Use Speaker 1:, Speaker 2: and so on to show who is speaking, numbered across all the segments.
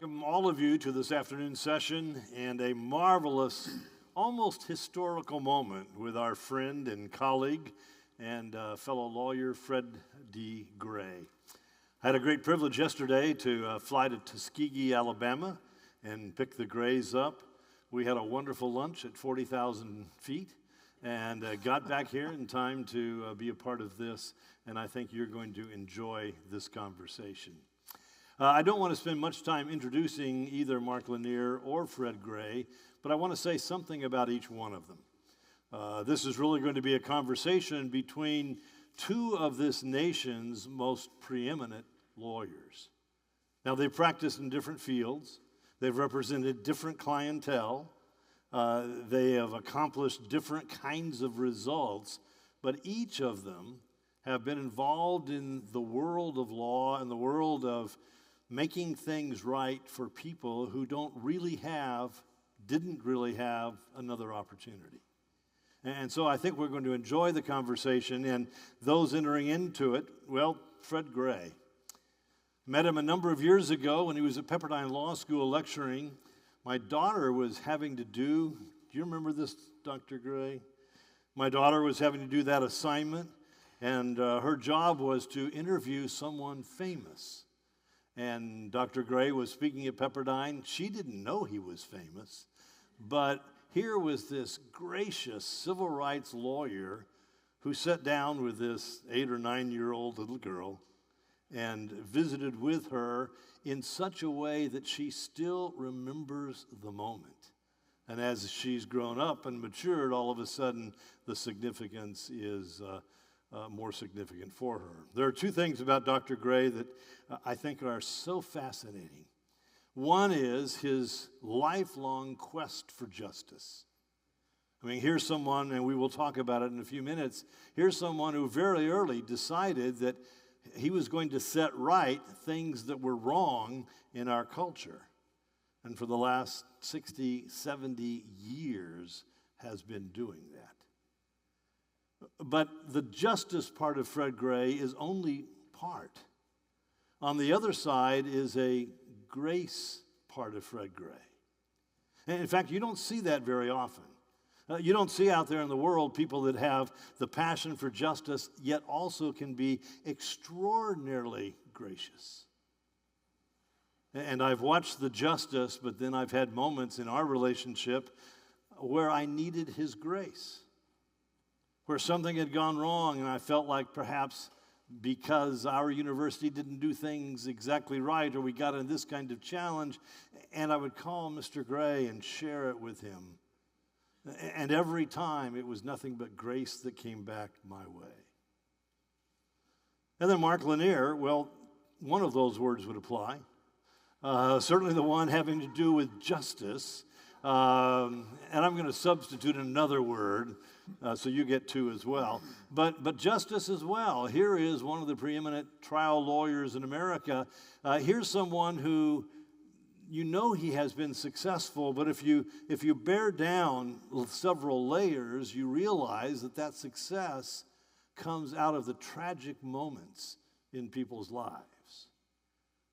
Speaker 1: welcome all of you to this afternoon session and a marvelous, almost historical moment with our friend and colleague and fellow lawyer, Fred D. Gray. I had a great privilege yesterday to fly to Tuskegee, Alabama, and pick the Grays up. We had a wonderful lunch at 40,000 feet and got back here in time to be a part of this, and I think you're going to enjoy this conversation. I don't want to spend much time introducing either Mark Lanier or Fred Gray, but I want to say something about each one of them. This is really going to be a conversation between two of this nation's most preeminent lawyers. Now, they've practiced in different fields. They've represented different clientele. They have accomplished different kinds of results, but each of them have been involved in the world of law and the world of making things right for people who didn't really have another opportunity. And so I think we're going to enjoy the conversation, and those entering into it, well, Fred Gray. Met him a number of years ago when he was at Pepperdine Law School lecturing. My daughter was having to do you remember this, Dr. Gray? My daughter was having to do that assignment, and her job was to interview someone famous. And Dr. Gray was speaking at Pepperdine. She didn't know he was famous, but here was this gracious civil rights lawyer who sat down with this 8 or 9-year-old little girl and visited with her in such a way that she still remembers the moment. And as she's grown up and matured, all of a sudden the significance is more significant for her. There are two things about Dr. Gray that I think are so fascinating. One is his lifelong quest for justice. I mean, here's someone, and we will talk about it in a few minutes, here's someone who very early decided that he was going to set right things that were wrong in our culture. And for the last 60, 70 years has been doing that. But the justice part of Fred Gray is only part. On the other side is a grace part of Fred Gray. And in fact, you don't see that very often. You don't see out there in the world people that have the passion for justice, yet also can be extraordinarily gracious. And I've watched the justice, but then I've had moments in our relationship where I needed his grace, where something had gone wrong, and I felt like perhaps because our university didn't do things exactly right, or we got in this kind of challenge, and I would call Mr. Gray and share it with him. And every time, it was nothing but grace that came back my way. And then Mark Lanier, well, one of those words would apply. Certainly the one having to do with justice. And I'm going to substitute another word, so you get two as well. But justice as well. Here is one of the preeminent trial lawyers in America. Here's someone who, you know, he has been successful, but if you bear down several layers, you realize that success comes out of the tragic moments in people's lives,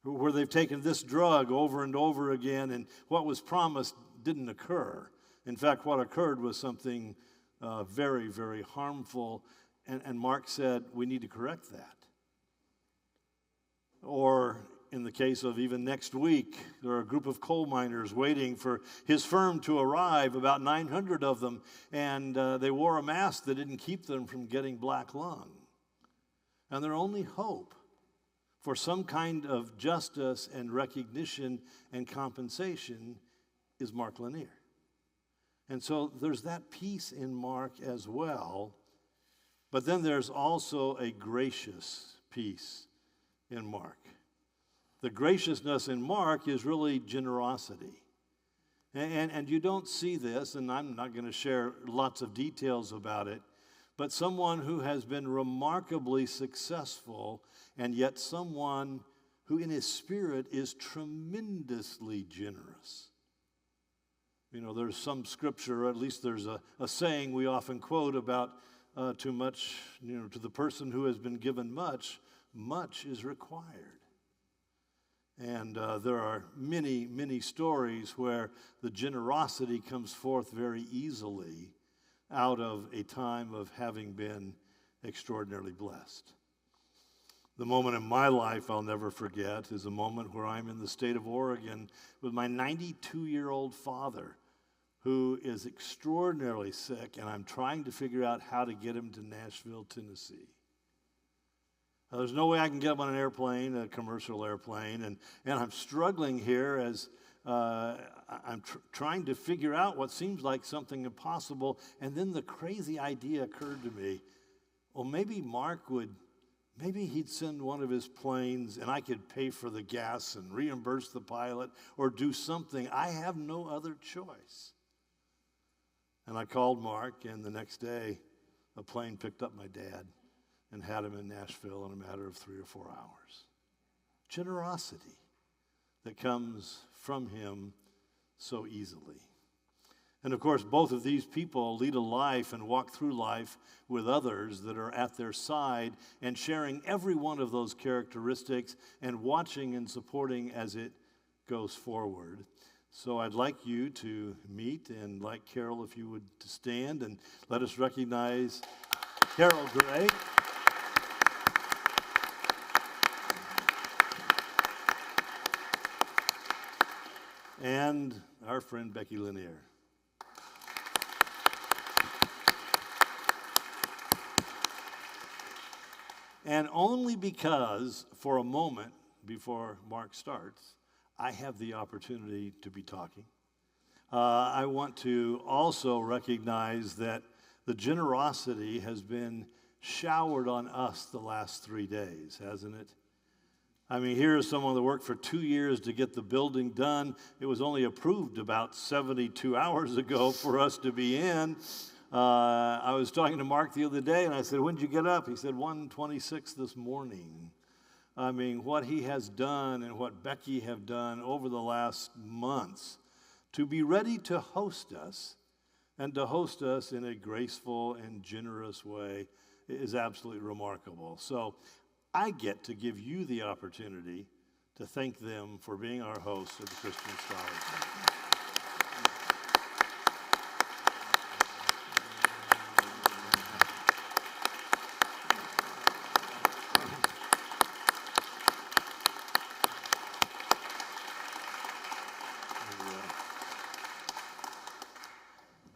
Speaker 1: where they've taken this drug over and over again, and what was promised didn't occur. In fact, what occurred was something very, very harmful, and Mark said, we need to correct that. Or in the case of even next week, there are a group of coal miners waiting for his firm to arrive, about 900 of them, and they wore a mask that didn't keep them from getting black lung. And their only hope for some kind of justice and recognition and compensation is Mark Lanier. And so there's that piece in Mark as well, but then there's also a gracious piece in Mark. The graciousness in Mark is really generosity. And you don't see this, and I'm not going to share lots of details about it, but someone who has been remarkably successful, and yet someone who in his spirit is tremendously generous. You know, there's some scripture, or at least there's a saying we often quote about too much, to the person who has been given much, much is required. And there are many, many stories where the generosity comes forth very easily out of a time of having been extraordinarily blessed. The moment in my life I'll never forget is a moment where I'm in the state of Oregon with my 92-year-old father, who is extraordinarily sick, and I'm trying to figure out how to get him to Nashville, Tennessee. Now, there's no way I can get him on an airplane, a commercial airplane, and I'm struggling here as I'm trying to figure out what seems like something impossible, and then the crazy idea occurred to me, well, maybe maybe he'd send one of his planes and I could pay for the gas and reimburse the pilot or do something. I have no other choice. And I called Mark, and the next day, a plane picked up my dad and had him in Nashville in a matter of 3 or 4 hours. Generosity that comes from him so easily. And of course, both of these people lead a life and walk through life with others that are at their side and sharing every one of those characteristics and watching and supporting as it goes forward. So I'd like you to meet, and like Carol, if you would to stand and let us recognize Carol Gray. And our friend Becky Lanier. And only because, for a moment before Mark starts, I have the opportunity to be talking, I want to also recognize that the generosity has been showered on us the last 3 days, hasn't it? I mean, here is someone that worked for 2 years to get the building done. It was only approved about 72 hours ago for us to be in. I was talking to Mark the other day, and I said, when did you get up? He said, 1:26 this morning. I mean, what he has done and what Becky have done over the last months to be ready to host us and to host us in a graceful and generous way is absolutely remarkable. So I get to give you the opportunity to thank them for being our hosts of the Christian Scholars.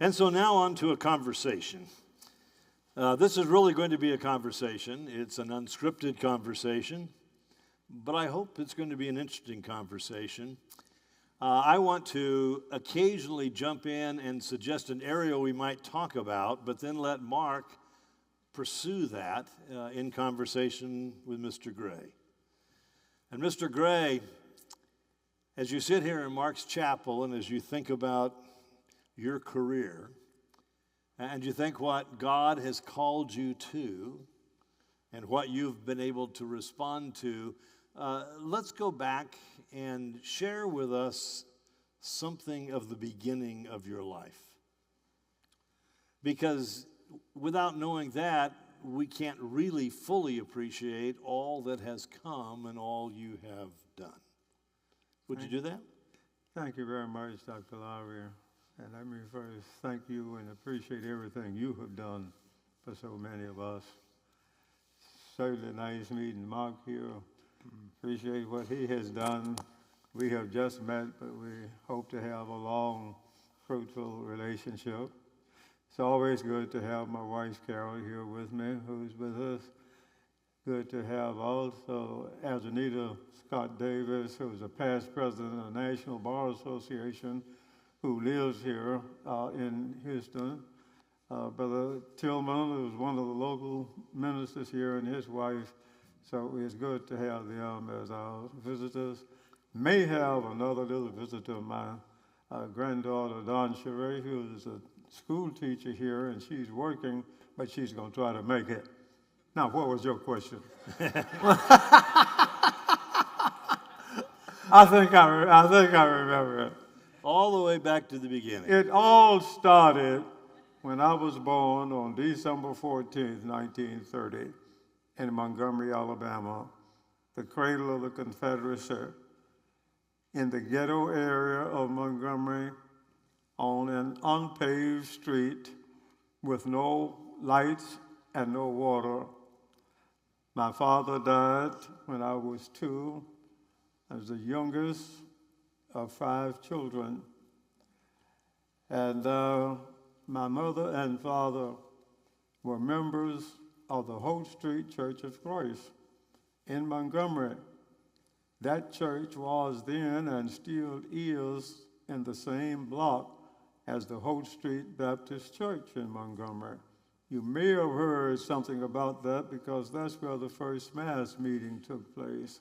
Speaker 1: And so now on to a conversation. This is really going to be a conversation. It's an unscripted conversation, but I hope it's going to be an interesting conversation. I want to occasionally jump in and suggest an area we might talk about, but then let Mark pursue that in conversation with Mr. Gray. And Mr. Gray, as you sit here in Mark's chapel and as you think about your career, and you think what God has called you to and what you've been able to respond to, let's go back and share with us something of the beginning of your life. Because without knowing that, we can't really fully appreciate all that has come and all you have done. Would you do that?
Speaker 2: Thank you very much, Dr. Lowry. And let me first thank you and appreciate everything you have done for so many of us. Certainly nice meeting Mark here. Appreciate what he has done. We have just met, but we hope to have a long, fruitful relationship. It's always good to have my wife Carol here with me, who's with us. Good to have also Anita Scott Davis, who is a past president of the National Bar Association, who lives here in Houston. Brother Tillman, who's one of the local ministers here, and his wife. So it's good to have them as our visitors. May have another little visitor, my granddaughter, Dawn Cherie, who is a school teacher here, and she's working, but she's going to try to make it. Now, what was your question? I think I remember it.
Speaker 1: All the way back to the beginning.
Speaker 2: It all started when I was born on December 14th, 1930, in Montgomery, Alabama, the cradle of the Confederacy. in the ghetto area of Montgomery on an unpaved street with no lights and no water. My father died when I was 2. I was the youngest of 5 children. And my mother and father were members of the Holt Street Church of Christ in Montgomery. That church was then and still is in the same block as the Holt Street Baptist Church in Montgomery. You may have heard something about that because that's where the first Mass meeting took place.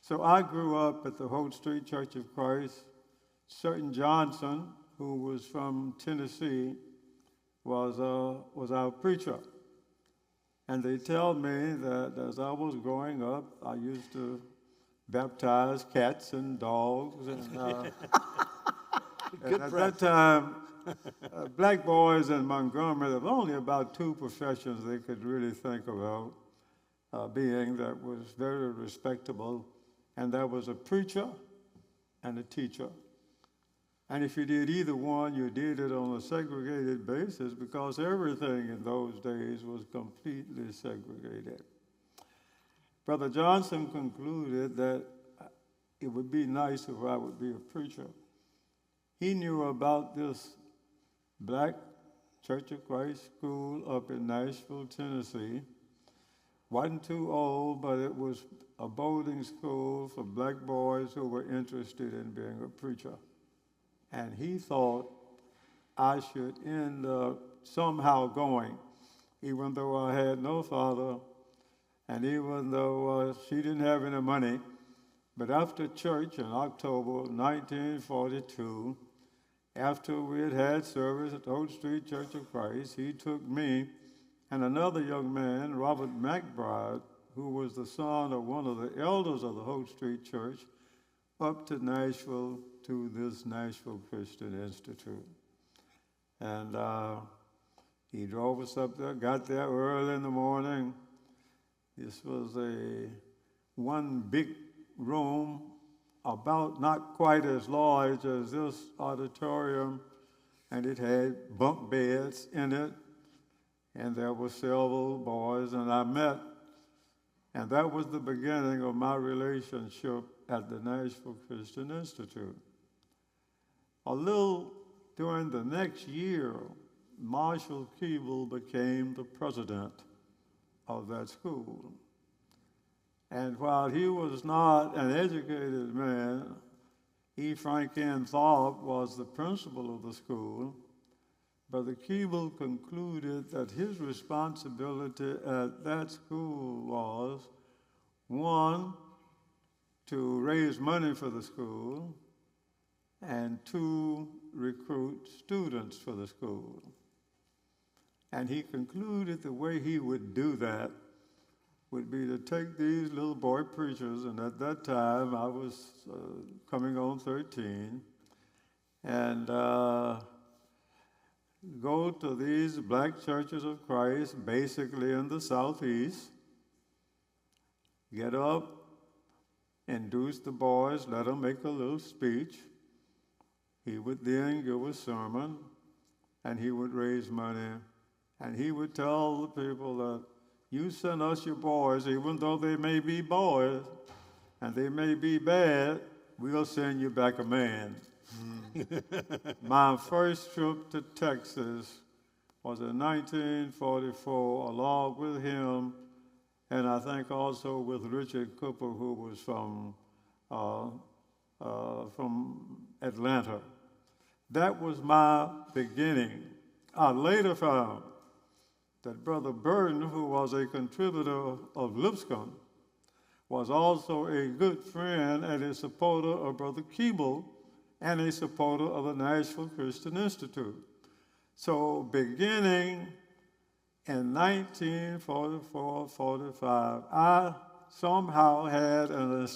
Speaker 2: So I grew up at the Holt Street Church of Christ. Certain Johnson, who was from Tennessee, was our preacher. And they tell me that as I was growing up, I used to baptize cats and dogs. And, and at that time, black boys in Montgomery, there were only about 2 professions they could really think about being that was very respectable, and that was a preacher and a teacher. And if you did either one, you did it on a segregated basis because everything in those days was completely segregated. Brother Johnson concluded that it would be nice if I would be a preacher. He knew about this black Church of Christ school up in Nashville, Tennessee. Wasn't too old, but it was a boarding school for black boys who were interested in being a preacher. And he thought I should end up somehow going, even though I had no father, and even though she didn't have any money. But after church in October 1942, after we had service at the Holt Street Church of Christ, he took me and another young man, Robert McBride, who was the son of one of the elders of the Holt Street Church, up to Nashville to this Nashville Christian Institute. And he drove us up there, got there early in the morning. This was one big room, about not quite as large as this auditorium, and it had bunk beds in it, and there were several boys, and I met, and that was the beginning of my relationship at the Nashville Christian Institute. A little during the next year, Marshall Keeble became the president of that school. And while he was not an educated man, E. Frank N. Thorpe was the principal of the school. Brother Keeble concluded that his responsibility at that school was, 1, to raise money for the school, and 2, recruit students for the school. And he concluded the way he would do that would be to take these little boy preachers, and at that time I was coming on 13, and go to these black churches of Christ, basically in the Southeast, get up, induce the boys, let them make a little speech. He would then give a sermon, and he would raise money, and he would tell the people that you send us your boys, even though they may be boys and they may be bad, we'll send you back a man. My first trip to Texas was in 1944, along with him, and I think also with Richard Cooper, who was from Atlanta. That was my beginning. I later found that Brother Burton, who was a contributor of Lipscomb, was also a good friend and a supporter of Brother Keeble and a supporter of the Nashville Christian Institute. So beginning in 1944-45, I somehow had a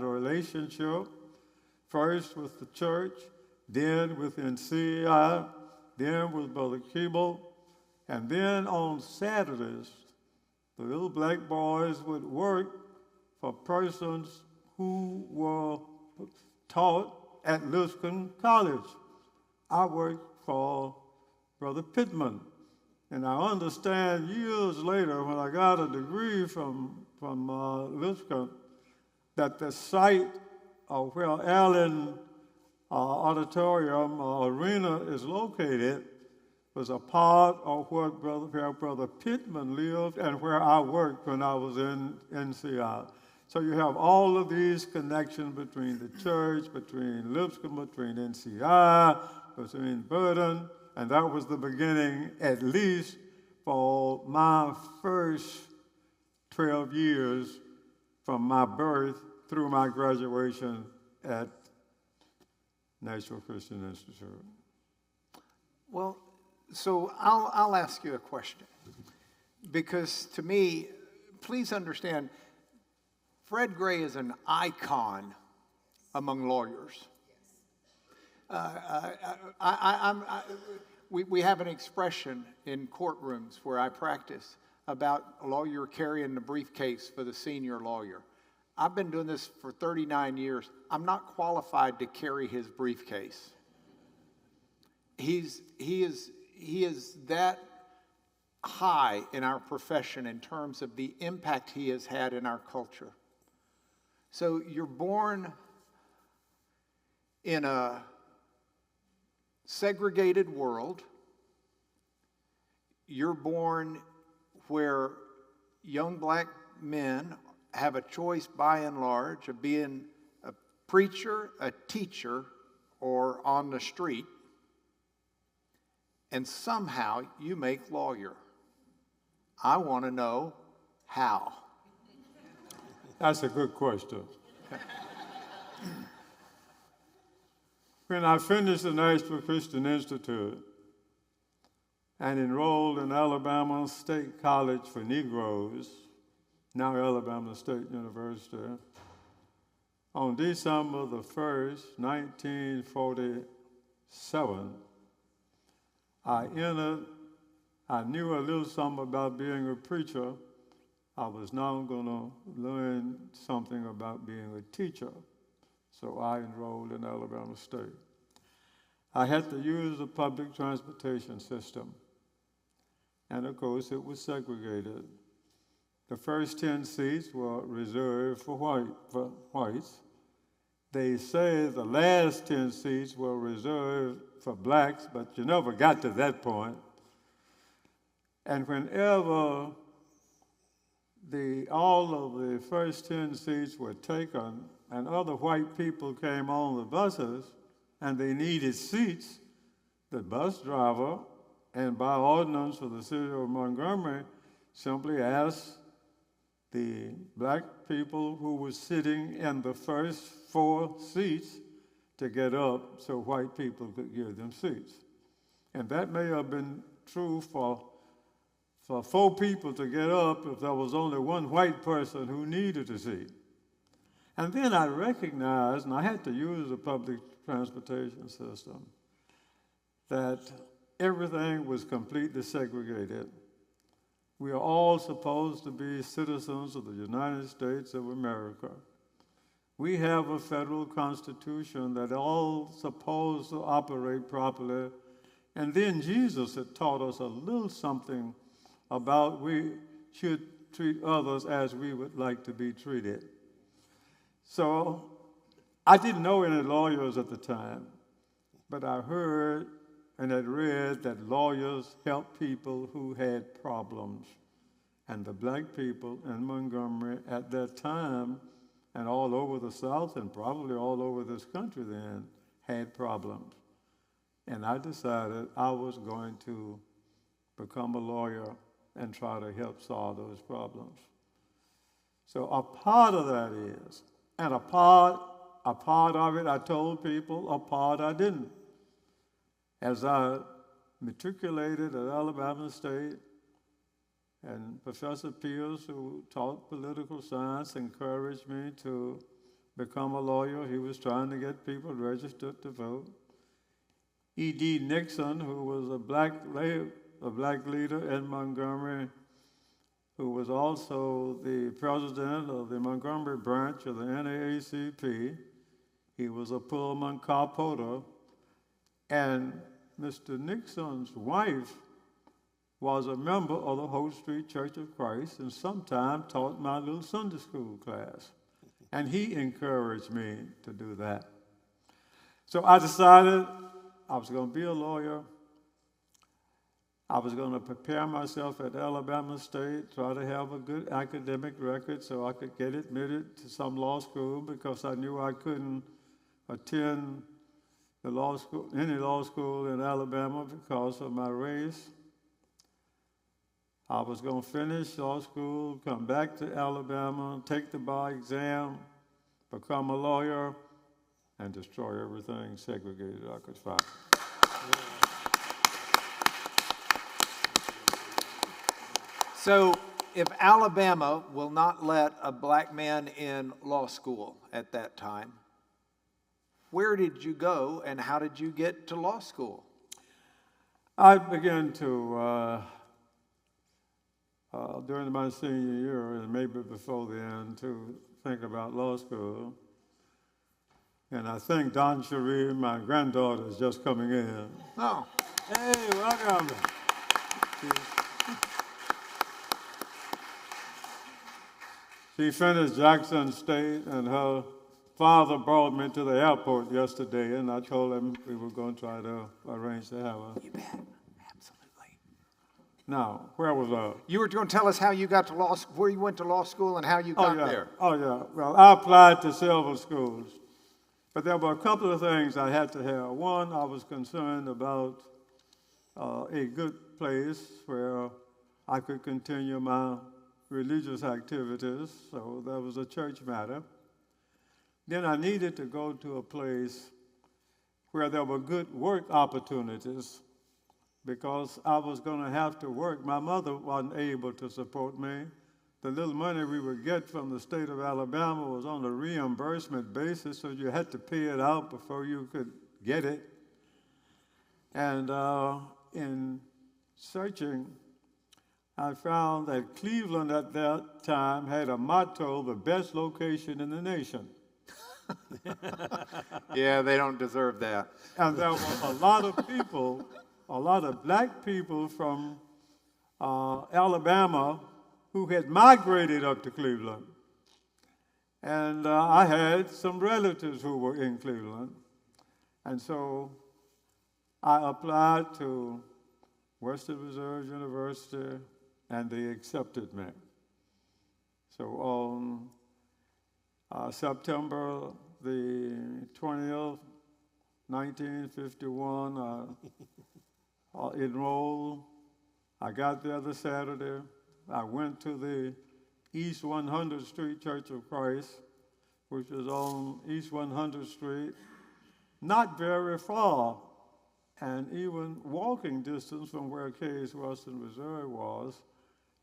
Speaker 2: relationship, first with the church, then with NCI, then with Brother Keeble, and then on Saturdays, the little black boys would work for persons who were taught at Lipscomb College. I worked for Brother Pittman. And I understand years later, when I got a degree from Lipscomb, that the site of where Allen Auditorium Arena is located was a part of where Brother Pittman lived and where I worked when I was in NCI. So you have all of these connections between the church, between Lipscomb, between NCI, between Burden, and that was the beginning, at least, for my first 12 years from my birth through my graduation at National Christian Institute.
Speaker 3: Well, so I'll ask you a question, because to me, please understand, Fred Gray is an icon among lawyers. We have an expression in courtrooms where I practice about a lawyer carrying the briefcase for the senior lawyer. I've been doing this for 39 years. I'm not qualified to carry his briefcase. He is that high in our profession in terms of the impact he has had in our culture. So you're born in a segregated world. You're born where young black men have a choice by and large of being a preacher, a teacher, or on the street. And somehow you make lawyer. I want to know how.
Speaker 2: That's a good question. When I finished the National Christian Institute and enrolled in Alabama State College for Negroes, now Alabama State University, on December the 1st, 1947, I knew a little something about being a preacher. I was now going to learn something about being a teacher. So I enrolled in Alabama State. I had to use the public transportation system. And of course, it was segregated. The first 10 seats were reserved for whites. They say the last 10 seats were reserved for blacks, but you never got to that point. And whenever all of the first 10 seats were taken and other white people came on the buses and they needed seats, the bus driver, and by ordinance for the city of Montgomery, simply asked the black people who were sitting in the first 4 seats to get up so white people could give them seats. And that may have been true for 4 people to get up if there was only one white person who needed a seat. And then I recognized, and I had to use the public transportation system, that everything was completely segregated. We are all supposed to be citizens of the United States of America. We have a federal constitution that all supposed to operate properly. And then Jesus had taught us a little something about we should treat others as we would like to be treated. So I didn't know any lawyers at the time, but I heard and had read that lawyers help people who had problems. And the black people in Montgomery at that time, and all over the South and probably all over this country then, had problems. And I decided I was going to become a lawyer and try to help solve those problems. So a part of that is, and a part of it I told people, a part I didn't. As I matriculated at Alabama State, and Professor Pierce, who taught political science, encouraged me to become a lawyer. He was trying to get people registered to vote. E.D. Nixon, who was a black leader in Montgomery, who was also the president of the Montgomery branch of the NAACP, He was a Pullman car porter, and Mr. Nixon's wife was a member of the Hope Street Church of Christ and sometimes taught my little Sunday school class. And he encouraged me to do that. So I decided I was going to be a lawyer. I was going to prepare myself at Alabama State, try to have a good academic record so I could get admitted to some law school, because I knew I couldn't attend the law school, any law school in Alabama because of my race. I was going to finish law school, come back to Alabama, take the bar exam, become a lawyer, and destroy everything segregated I could find.
Speaker 3: So if Alabama will not let a black man in law school at that time, where did you go and how did you get to law school?
Speaker 2: I began to, during my senior year, and maybe before then, to think about law school. And I think Don Cherie, my granddaughter, is just coming in.
Speaker 3: Oh.
Speaker 2: Hey, welcome. She finished Jackson State, and her father brought me to the airport yesterday, and I told him we were going to try to arrange to have her.
Speaker 3: You bet. Absolutely.
Speaker 2: Now, where was I?
Speaker 3: You were going to tell us how you got to law school, where you went to law school and how you got there.
Speaker 2: Oh, yeah. Well, I applied to several schools, but there were a couple of things I had to have. One, I was concerned about a good place where I could continue my religious activities, so that was a church matter. Then I needed to go to a place where there were good work opportunities, because I was going to have to work. My mother wasn't able to support me. The little money we would get from the state of Alabama was on a reimbursement basis, so you had to pay it out before you could get it. And in searching, I found that Cleveland at that time had a motto, the best location in the nation.
Speaker 3: Yeah, they don't deserve that.
Speaker 2: And there were a lot of people, a lot of black people from Alabama who had migrated up to Cleveland. And I had some relatives who were in Cleveland. And so I applied to Western Reserve University, and they accepted me. So on September the 20th, 1951, I enrolled. I got there the Saturday. I went to the East 100th Street Church of Christ, which is on East 100th Street, not very far, and even walking distance from where Case Western Reserve was,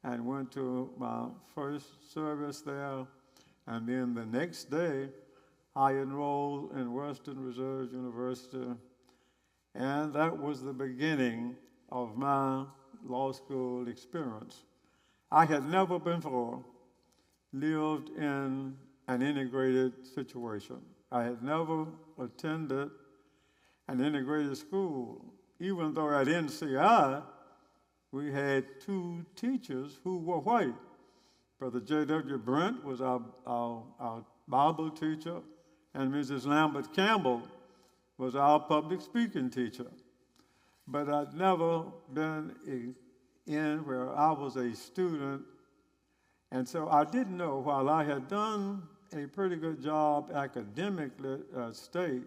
Speaker 2: and went to my first service there. And then the next day, I enrolled in Western Reserve University, and that was the beginning of my law school experience. I had never before lived in an integrated situation. I had never attended an integrated school. Even though at NCI, we had two teachers who were white. Brother J.W. Brent was our Bible teacher, and Mrs. Lambert Campbell was our public speaking teacher. But I'd never been in where I was a student, and so I didn't know, while I had done a pretty good job academically at State,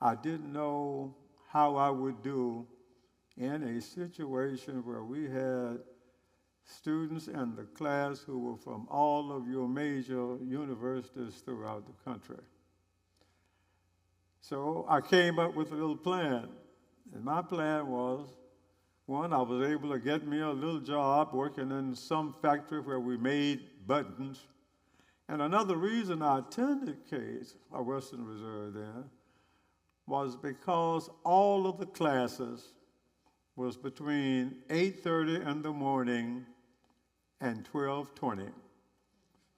Speaker 2: I didn't know how I would do in a situation where we had students in the class who were from all of your major universities throughout the country. So I came up with a little plan, and my plan was, one, I was able to get me a little job working in some factory where we made buttons. And another reason I attended Case, or Western Reserve then, was because all of the classes was between 8:30 in the morning and 12:20.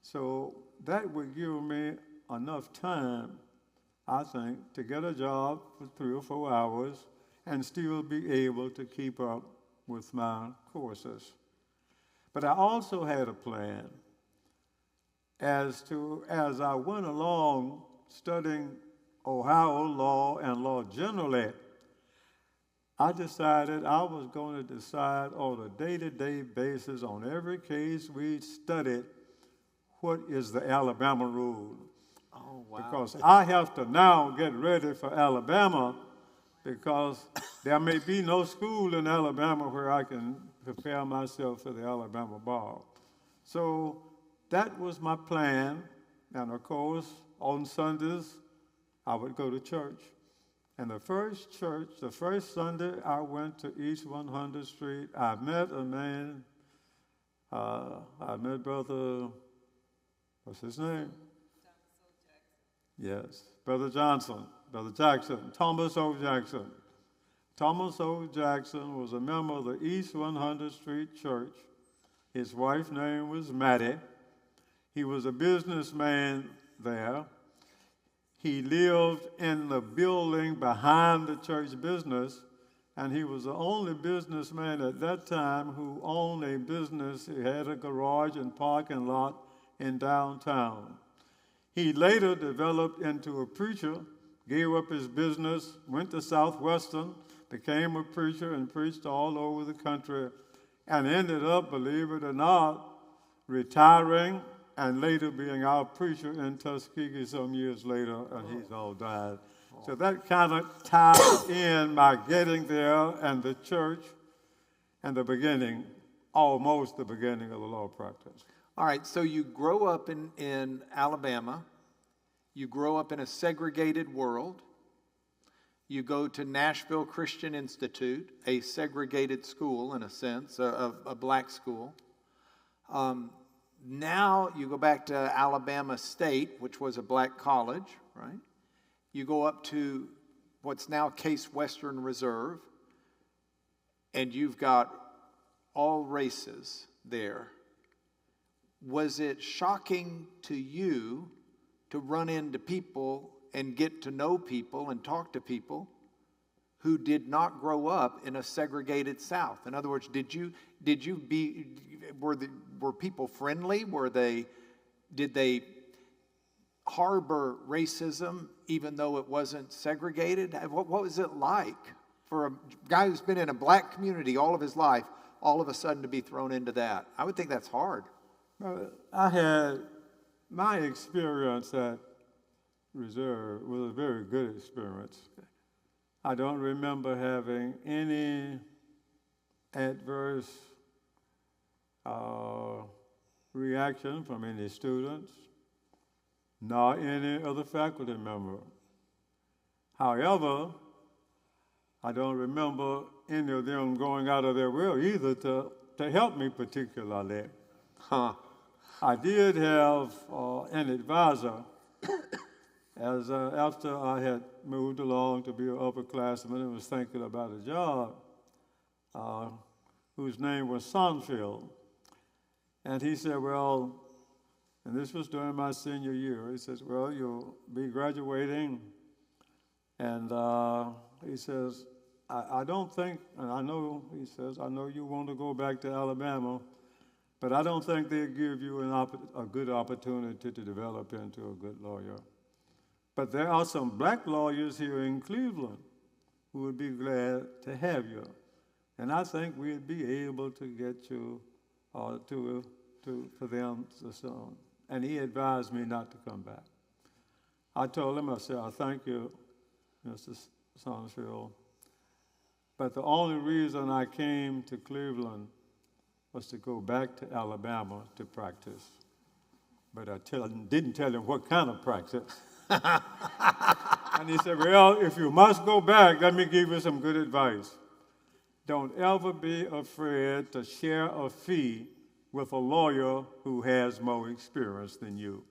Speaker 2: So that would give me enough time. I think, to get a job for 3 or 4 hours and still be able to keep up with my courses. But I also had a plan as I went along studying Ohio law and law generally, I decided I was going to decide on a day-to-day basis on every case we studied, what is the Alabama rule?
Speaker 3: Oh, wow.
Speaker 2: Because I have to now get ready for Alabama, because there may be no school in Alabama where I can prepare myself for the Alabama bar. So that was my plan. And of course, on Sundays, I would go to church. And the first Sunday I went to East 100th Street, I met a man, I met Brother, what's his name? Yes, Brother Jackson, Thomas O. Jackson. Thomas O. Jackson was a member of the East 100th Street Church. His wife's name was Mattie. He was a businessman there. He lived in the building behind the church business, and he was the only businessman at that time who owned a business. He had a garage and parking lot in downtown. He later developed into a preacher, gave up his business, went to Southwestern, became a preacher, and preached all over the country, and ended up, believe it or not, retiring and later being our preacher in Tuskegee some years later, and he's all died. So that kind of tied in my getting there and the church and the beginning, almost the beginning of the law practice.
Speaker 3: All right, so you grow up in Alabama. You grow up in a segregated world. You go to Nashville Christian Institute, a segregated school in a sense, a black school. Now you go back to Alabama State, which was a black college, right? You go up to what's now Case Western Reserve, and you've got all races there. Was it shocking to you to run into people and get to know people and talk to people who did not grow up in a segregated South? In other words, were people friendly? Did they harbor racism even though it wasn't segregated? What was it like for a guy who's been in a black community all of his life, all of a sudden to be thrown into that? I would think that's hard.
Speaker 2: I had my experience at Reserve was a very good experience. I don't remember having any adverse reaction from any students, nor any other faculty member. However, I don't remember any of them going out of their way either to help me particularly. I did have an advisor after I had moved along to be an upperclassman and was thinking about a job, whose name was Sonfield. And he said, well, and this was during my senior year, he says, well, you'll be graduating. And he says, I don't think, and I know, he says, I know you want to go back to Alabama, but I don't think they'll give you a good opportunity to develop into a good lawyer. But there are some black lawyers here in Cleveland who would be glad to have you. And I think we'd be able to get you for them to soon. And he advised me not to come back. I told him, I said, I thank you, Mr. Sonsfield, but the only reason I came to Cleveland was to go back to Alabama to practice. But I didn't tell him what kind of practice. And he said, well, if you must go back, let me give you some good advice. Don't ever be afraid to share a fee with a lawyer who has more experience than you.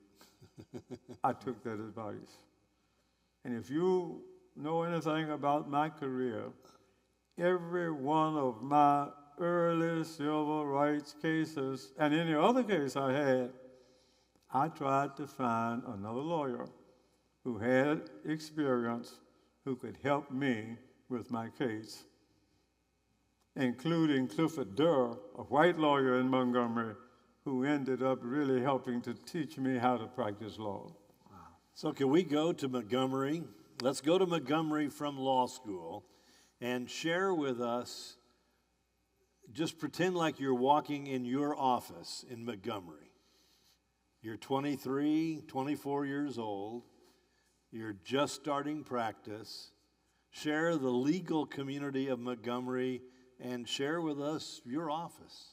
Speaker 2: I took that advice. And if you know anything about my career, every one of my early civil rights cases, and any other case I had, I tried to find another lawyer who had experience who could help me with my case, including Clifford Durr, a white lawyer in Montgomery, who ended up really helping to teach me how to practice law.
Speaker 1: So can we go to Montgomery? Let's go to Montgomery from law school and share with us, just pretend like you're walking in your office in Montgomery. You're 23, 24 years old. You're just starting practice. Share the legal community of Montgomery and share with us your office.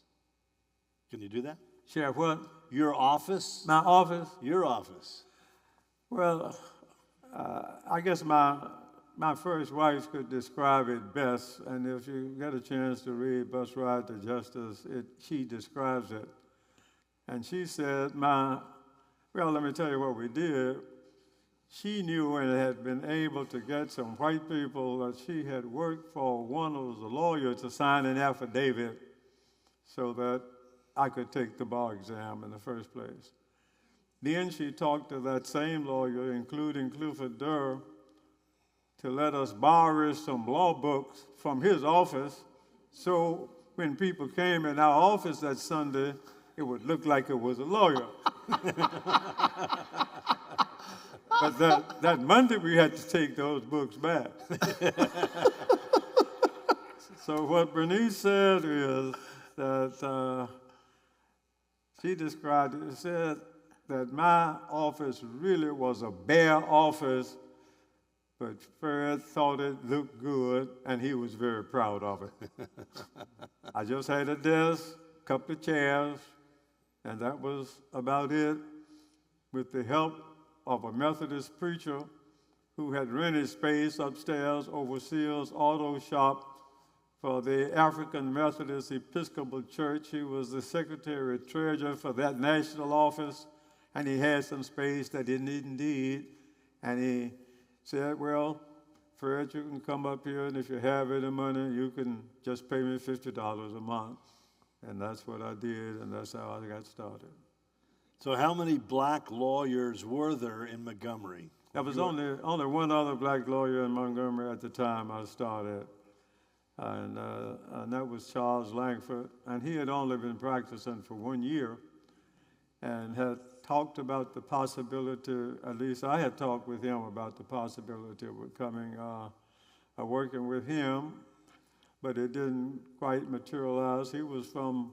Speaker 1: Can you do that?
Speaker 2: Share what?
Speaker 1: Your office?
Speaker 2: My office?
Speaker 1: Your office.
Speaker 2: Well, I guess my first wife could describe it best, and if you get a chance to read Bus Ride to Justice, she describes it. And she said, well, let me tell you what we did. She knew and had been able to get some white people that she had worked for. One was a lawyer to sign an affidavit so that I could take the bar exam in the first place. Then she talked to that same lawyer, including Clifford Durr, to let us borrow some law books from his office, so when people came in our office that Sunday, it would look like it was a lawyer. But that Monday, we had to take those books back. So what Bernice said is that she described it, said that my office really was a bare office, but Fred thought it looked good, and he was very proud of it. I just had a desk, a couple of chairs, and that was about it, with the help of a Methodist preacher who had rented space upstairs over Sears Auto Shop for the African Methodist Episcopal Church. He was the secretary treasurer for that national office, and he had some space that he needed, and he said, well, Fred, you can come up here, and if you have any money, you can just pay me $50 a month. And that's what I did, and that's how I got started.
Speaker 1: So how many black lawyers were there in Montgomery?
Speaker 2: There was only one other black lawyer in Montgomery at the time I started, and that was Charles Langford. And he had only been practicing for 1 year and had talked about the possibility, at least I had talked with him about the possibility of coming, working with him, but it didn't quite materialize. He was from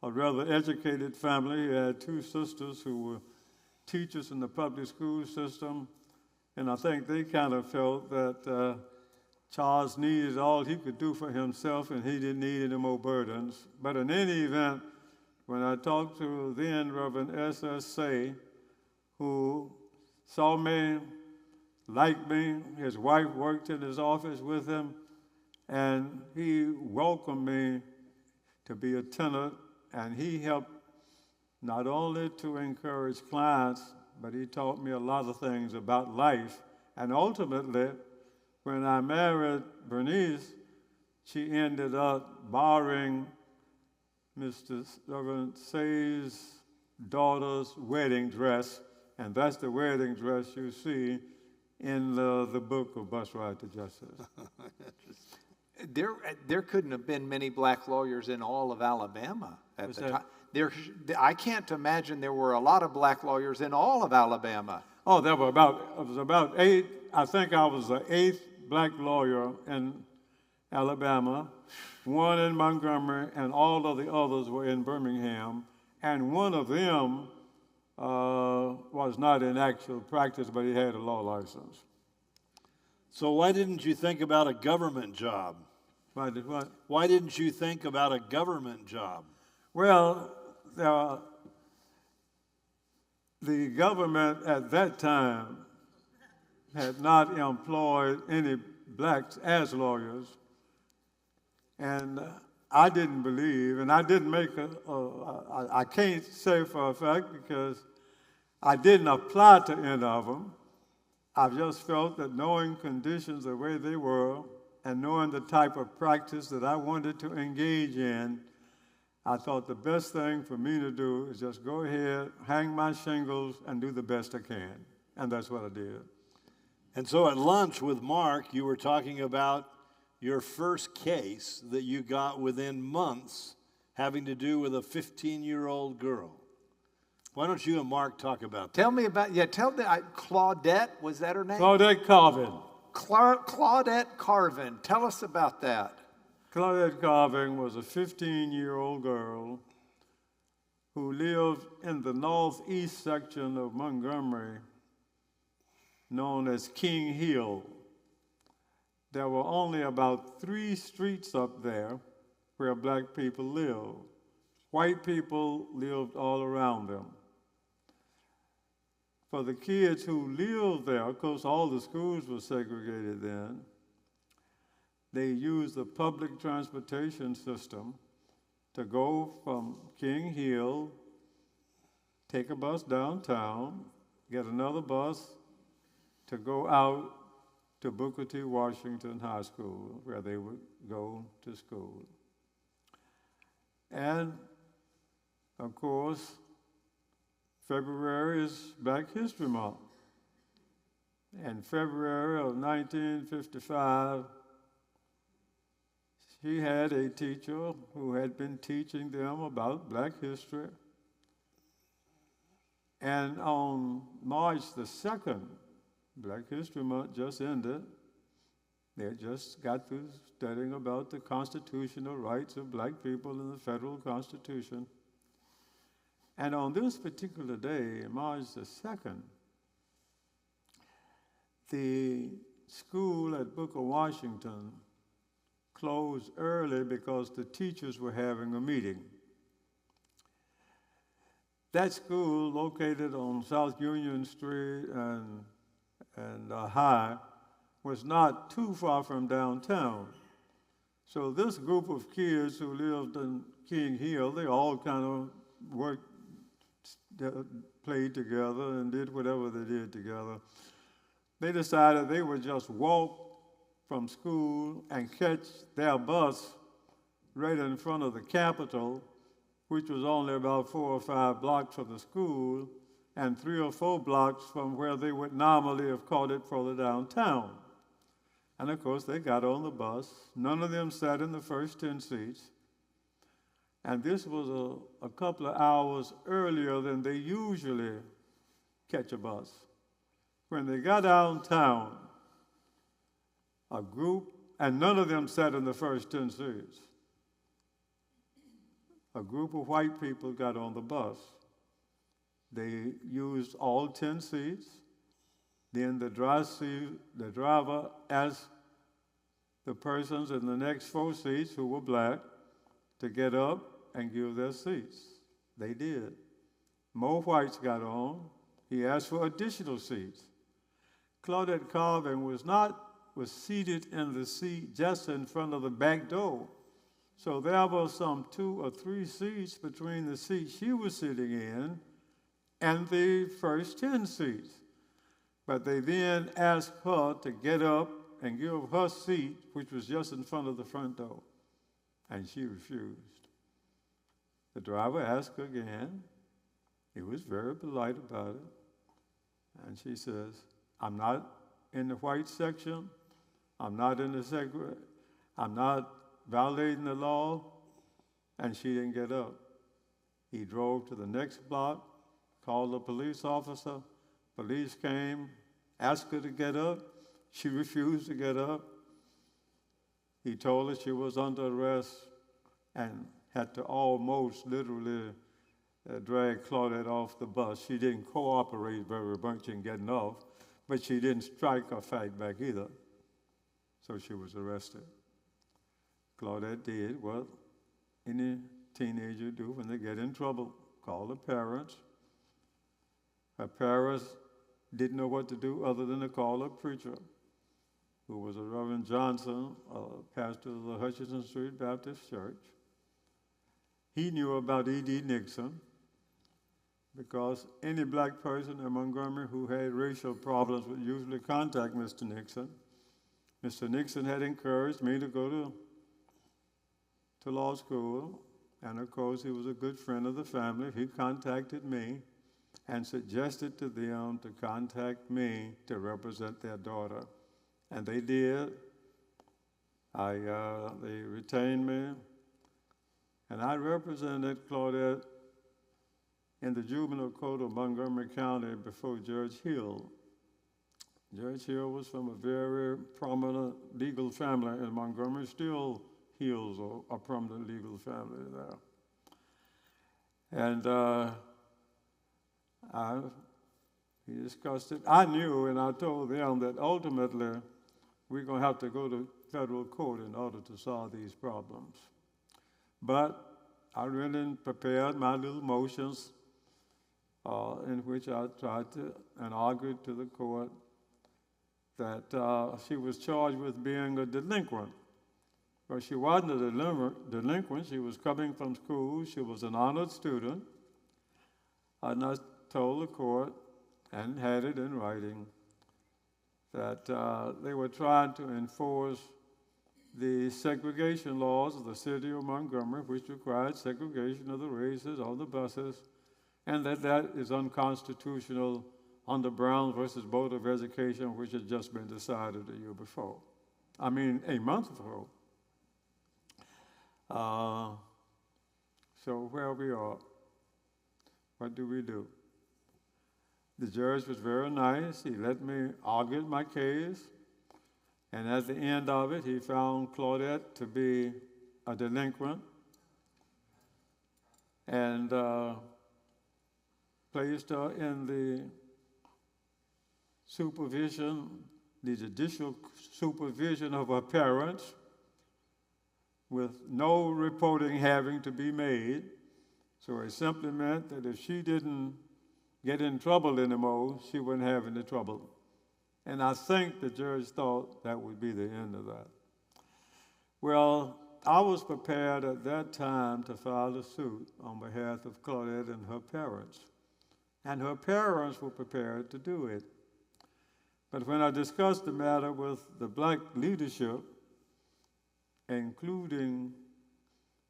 Speaker 2: a rather educated family. He had two sisters who were teachers in the public school system, and I think they kind of felt that Charles needed all he could do for himself, and he didn't need any more burdens. But in any event, when I talked to then Reverend S.S.A., who saw me, liked me, his wife worked in his office with him, and he welcomed me to be a tenant, and he helped not only to encourage clients, but he taught me a lot of things about life. And ultimately, when I married Bernice, she ended up borrowing Mr. Reverend Say's daughter's wedding dress, and that's the wedding dress you see in the book of Bus Ride to Justice.
Speaker 3: There couldn't have been many black lawyers in all of Alabama at the time. I can't imagine there were a lot of black lawyers in all of Alabama.
Speaker 2: Oh, it was about 8. I think I was the 8th black lawyer in Alabama, one in Montgomery, and all of the others were in Birmingham. And one of them was not in actual practice, but he had a law license.
Speaker 1: So why didn't you think about a government job?
Speaker 2: Why did what?
Speaker 1: Why didn't you think about a government job?
Speaker 2: Well, the government at that time had not employed any blacks as lawyers, and I didn't believe, and I didn't make I can't say for a fact because I didn't apply to any of them. I just felt that knowing conditions the way they were and knowing the type of practice that I wanted to engage in, I thought the best thing for me to do is just go ahead, hang my shingles, and do the best I can. And that's what I did.
Speaker 1: And so at lunch with Mark, you were talking about your first case that you got within months having to do with a 15-year-old girl. Why don't you and Mark talk about that?
Speaker 3: Tell me about, Claudette, was that her name?
Speaker 2: Claudette Carvin.
Speaker 3: Claudette Carvin. Tell us about that.
Speaker 2: Claudette Carvin was a 15-year-old girl who lived in the northeast section of Montgomery, known as King Hill. There were only about 3 streets up there where black people lived. White people lived all around them. For the kids who lived there, of course, all the schools were segregated then, they used the public transportation system to go from King Hill, take a bus downtown, get another bus to go out to Booker T. Washington High School, where they would go to school. And, of course, February is Black History Month. In February of 1955, she had a teacher who had been teaching them about black history. And on March the 2nd, Black History Month just ended. They had just got through studying about the constitutional rights of black people in the federal Constitution. And on this particular day, March the 2nd, the school at Booker Washington closed early because the teachers were having a meeting. That school, located on South Union Street and High, was not too far from downtown. So this group of kids who lived in King Hill, they all kind of worked, played together and did whatever they did together. They decided they would just walk from school and catch their bus right in front of the Capitol, which was only about 4 or 5 blocks from the school and 3 or 4 blocks from where they would normally have caught it further downtown. And of course, they got on the bus. None of them sat in the first 10 seats. And this was a couple of hours earlier than they usually catch a bus. When they got downtown, a group, and none of them sat in the first 10 seats. A group of white people got on the bus. They used all 10 seats. Then the driver asked the persons in the next 4 seats who were black to get up and give their seats. They did. More whites got on. He asked for additional seats. Claudette Carvin was seated in the seat just in front of the back door. So there were some 2 or 3 seats between the seat she was sitting in and the first 10 seats. But they then asked her to get up and give her seat, which was just in front of the front door, and she refused. The driver asked her again. He was very polite about it. And she says, I'm not in the white section. I'm not in the segregation. I'm not violating the law. And she didn't get up. He drove to the next block, called a police officer. Police came, asked her to get up. She refused to get up. He told her she was under arrest and had to almost literally drag Claudette off the bus. She didn't cooperate very much in getting off, but she didn't strike or fight back either. So she was arrested. Claudette did what any teenager do when they get in trouble, call the parents. Her parents didn't know what to do other than to call a preacher, who was a Reverend Johnson, a pastor of the Hutchinson Street Baptist Church. He knew about E.D. Nixon because any black person in Montgomery who had racial problems would usually contact Mr. Nixon. Mr. Nixon had encouraged me to go to law school, and of course he was a good friend of the family. He contacted me, and suggested to them to contact me to represent their daughter. And they did. They retained me, and I represented Claudette in the juvenile court of Montgomery County before Judge Hill. Judge Hill was from a very prominent legal family in Montgomery, still Hills a prominent legal family there. And we discussed it. I knew, and I told them that ultimately we're going to have to go to federal court in order to solve these problems. But I really prepared my little motions in which I tried to and argued to the court that she was charged with being a delinquent. But she wasn't a delinquent. She was coming from school. She was an honored student. And I told the court, and had it in writing, that they were trying to enforce the segregation laws of the city of Montgomery, which required segregation of the races on the buses, and that is unconstitutional under Brown versus Board of Education, which had just been decided a month ago. So where we are, what do we do? The judge was very nice. He let me argue my case. And at the end of it, he found Claudette to be a delinquent and placed her in the judicial supervision of her parents, with no reporting having to be made. So it simply meant that if she didn't get in trouble anymore, she wouldn't have any trouble. And I think the judge thought that would be the end of that. Well, I was prepared at that time to file a suit on behalf of Claudette and her parents. And her parents were prepared to do it. But when I discussed the matter with the black leadership, including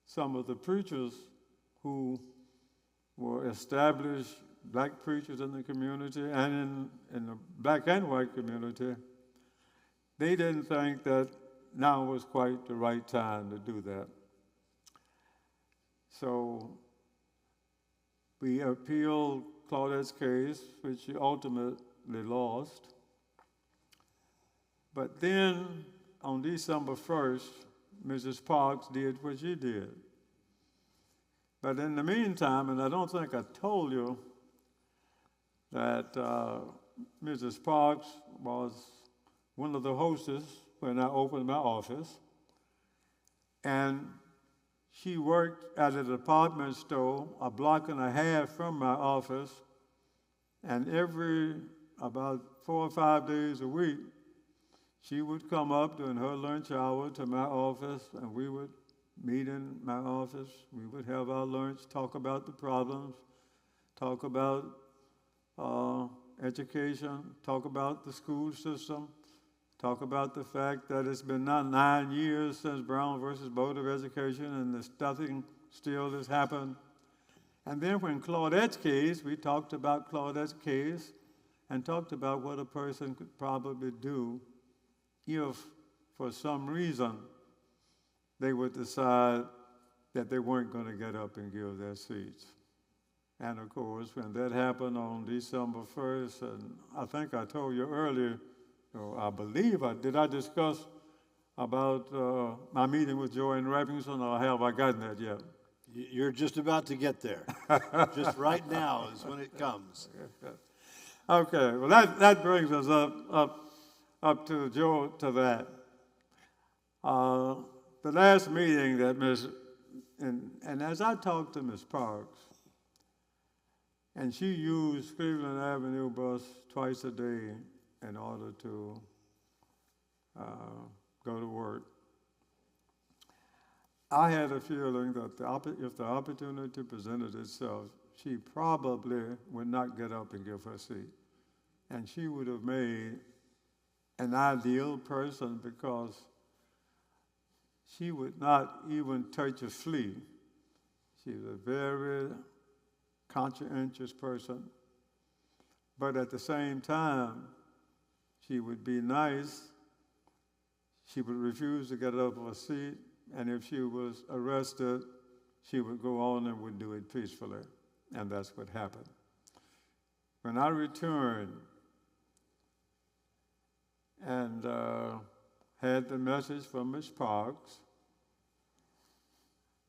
Speaker 2: some of the preachers who were established black preachers in the community and in the black and white community, they didn't think that now was quite the right time to do that. So we appealed Claudette's case, which she ultimately lost. But then on December 1st, Mrs. Parks did what she did. But in the meantime, and I don't think I told you, that Mrs. Parks was one of the hostess when I opened my office. And she worked at a department store a block and a half from my office. And every about 4 or 5 days a week, she would come up during her lunch hour to my office, and we would meet in my office. We would have our lunch, talk about the problems, talk about education, talk about the school system, talk about the fact that it's been now 9 years since Brown versus Board of Education and nothing still has happened. And then when Claudette's case, we talked about Claudette's case and talked about what a person could probably do if, for some reason, they would decide that they weren't going to get up and give their seats. And of course, when that happened on December 1st, and I think I told you earlier, or I believe did I discuss about my meeting with Joanne Robinson, or have I gotten that yet?
Speaker 1: You're just about to get there. Just right now is when it comes.
Speaker 2: Okay, well that brings us up to that. The last meeting that and as I talked to Ms. Parks, and she used Cleveland Avenue bus twice a day in order to go to work, I had a feeling that if the opportunity presented itself, she probably would not get up and give her seat. And she would have made an ideal person because she would not even touch a flea. She's a very conscientious person, But at the same time, she would be nice. She would refuse to get up of a seat, and if she was arrested, she would go on and would do it peacefully. And that's what happened. When I returned and had the message from Miss Parks,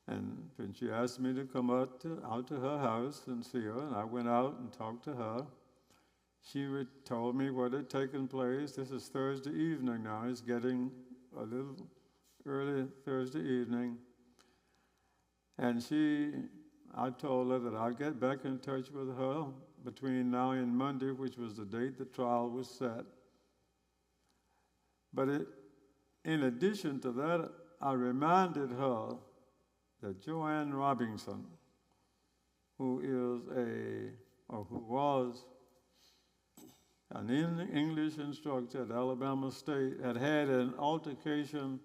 Speaker 2: and when she asked me to come out to her house and see her, and I went out and talked to her, she told me what had taken place. This is Thursday evening now. It's getting a little early Thursday evening. And I told her that I'd get back in touch with her between now and Monday, which was the date the trial was set. But in addition to that, I reminded her that Joanne Robinson, who was an English instructor at Alabama State, had an altercation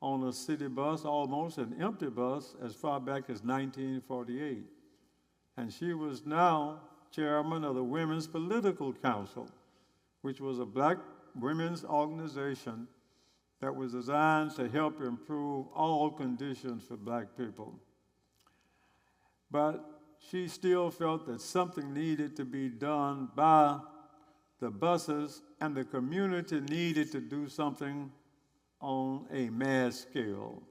Speaker 2: on a city bus, almost an empty bus, as far back as 1948. And she was now chairman of the Women's Political Council, which was a black women's organization that was designed to help improve all conditions for black people. But she still felt that something needed to be done by the buses, and the community needed to do something on a mass scale.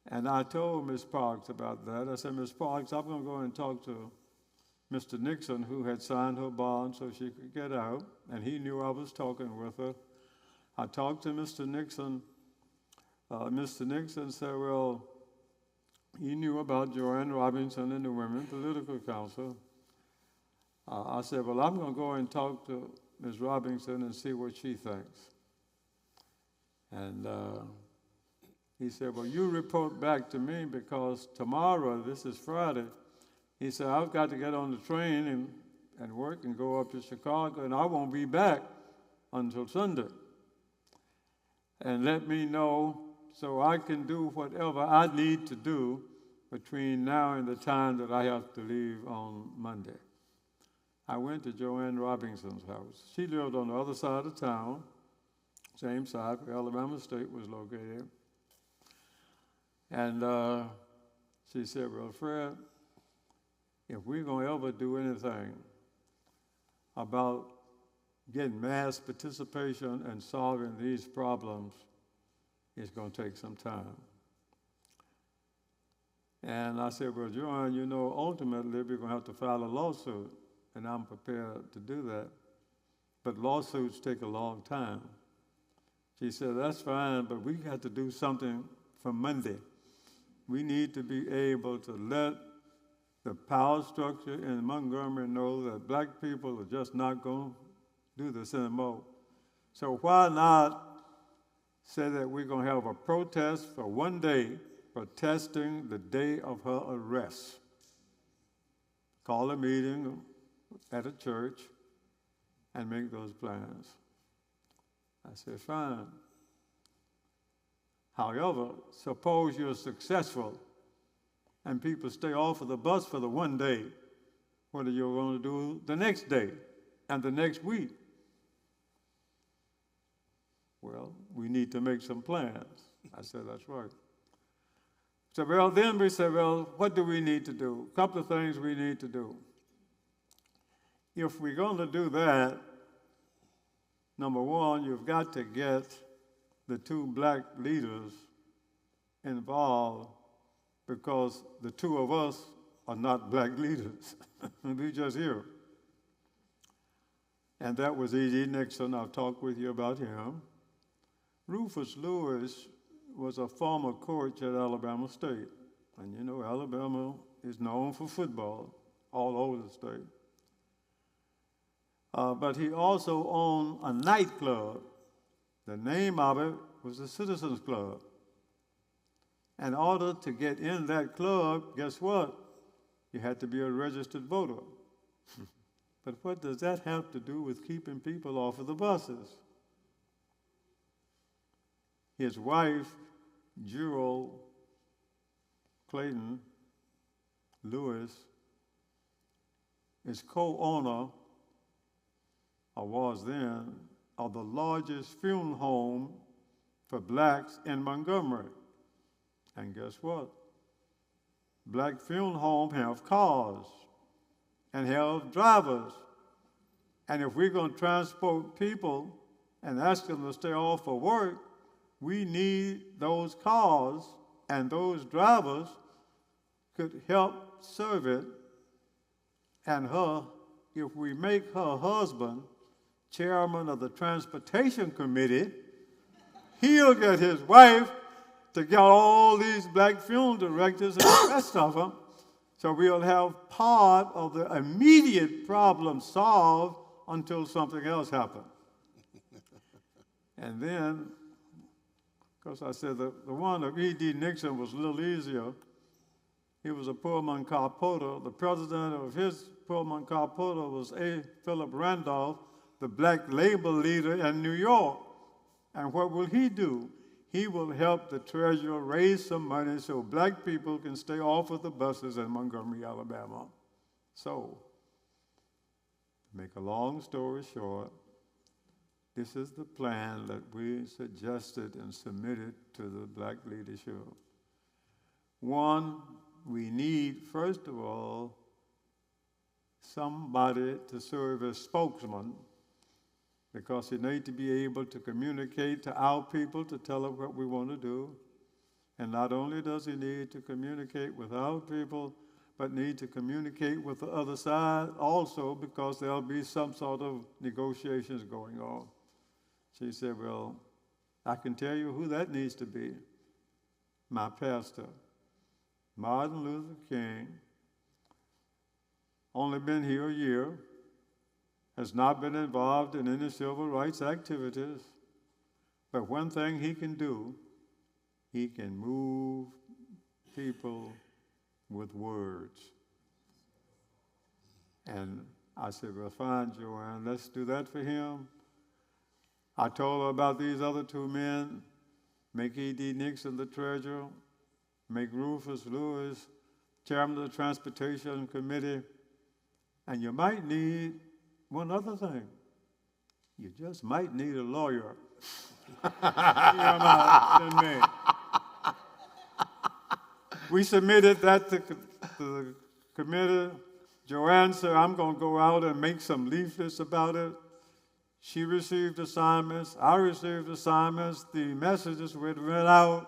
Speaker 2: And I told Ms. Parks about that. I said, Ms. Parks, I'm going to go and talk to Mr. Nixon, who had signed her bond so she could get out, and he knew I was talking with her. I talked to Mr. Nixon. Mr. Nixon said, well, he knew about Joanne Robinson and the Women's Political Council. I said, well, I'm going to go and talk to Ms. Robinson and see what she thinks. And he said, well, you report back to me because tomorrow, this is Friday, he said, I've got to get on the train and work and go up to Chicago, and I won't be back until Sunday. And let me know so I can do whatever I need to do between now and the time that I have to leave on Monday. I went to Joanne Robinson's house. She lived on the other side of town, same side where Alabama State was located. And she said, well, Fred, if we're going to ever do anything about getting mass participation and solving these problems, it's going to take some time. And I said, well, Joanne, ultimately we're going to have to file a lawsuit, and I'm prepared to do that. But lawsuits take a long time. She said, that's fine, but we got to do something from Monday. We need to be able to let the power structure in Montgomery know that black people are just not going to do this anymore. So why not say that we're going to have a protest for one day, protesting the day of her arrest. Call a meeting at a church and make those plans. I said, fine. However, suppose you're successful and people stay off of the bus for the one day. What are you going to do the next day and the next week? Well, we need to make some plans. I said, that's right. So, then we said, what do we need to do? A couple of things we need to do. If we're going to do that, number one, you've got to get the two black leaders involved because the two of us are not black leaders. We just here. And that was E.D. Nixon. I've talked with you about him. Rufus Lewis was a former coach at Alabama State. And Alabama is known for football all over the state. But he also owned a nightclub. The name of it was the Citizens Club. In order to get in that club, guess what? You had to be a registered voter. But what does that have to do with keeping people off of the buses? His wife, Jewel Clayton Lewis, is co-owner, or was then, of the largest funeral home for blacks in Montgomery. And guess what? Black funeral homes have cars and have drivers. And if we're going to transport people and ask them to stay off for work, we need those cars, and those drivers could help serve it. And her, if we make her husband chairman of the transportation committee, he'll get his wife to get all these black funeral directors and the rest of them, so we'll have part of the immediate problem solved until something else happens. And then, because I said the one of E.D. Nixon was a little easier. He was a Pullman car porter. The president of his Pullman car porter was A. Philip Randolph, the black labor leader in New York. And what will he do? He will help the treasurer raise some money so black people can stay off of the buses in Montgomery, Alabama. So, to make a long story short, this is the plan that we suggested and submitted to the black leadership. One, we need, first of all, somebody to serve as spokesman, because you need to be able to communicate to our people to tell them what we want to do. And not only does he need to communicate with our people, but need to communicate with the other side also, because there'll be some sort of negotiations going on. She said, well, I can tell you who that needs to be. My pastor, Martin Luther King, only been here a year, has not been involved in any civil rights activities, but one thing he can do, he can move people with words. And I said, well, fine, Joanne, let's do that for him. I told her about these other two men, make E.D. Nixon the treasurer, make Rufus Lewis chairman of the Transportation Committee, and you might need one other thing. You just might need a lawyer. Than me. We submitted that to the committee. Joanne said, I'm going to go out and make some leaflets about it. She received assignments. I received assignments. The messages went out.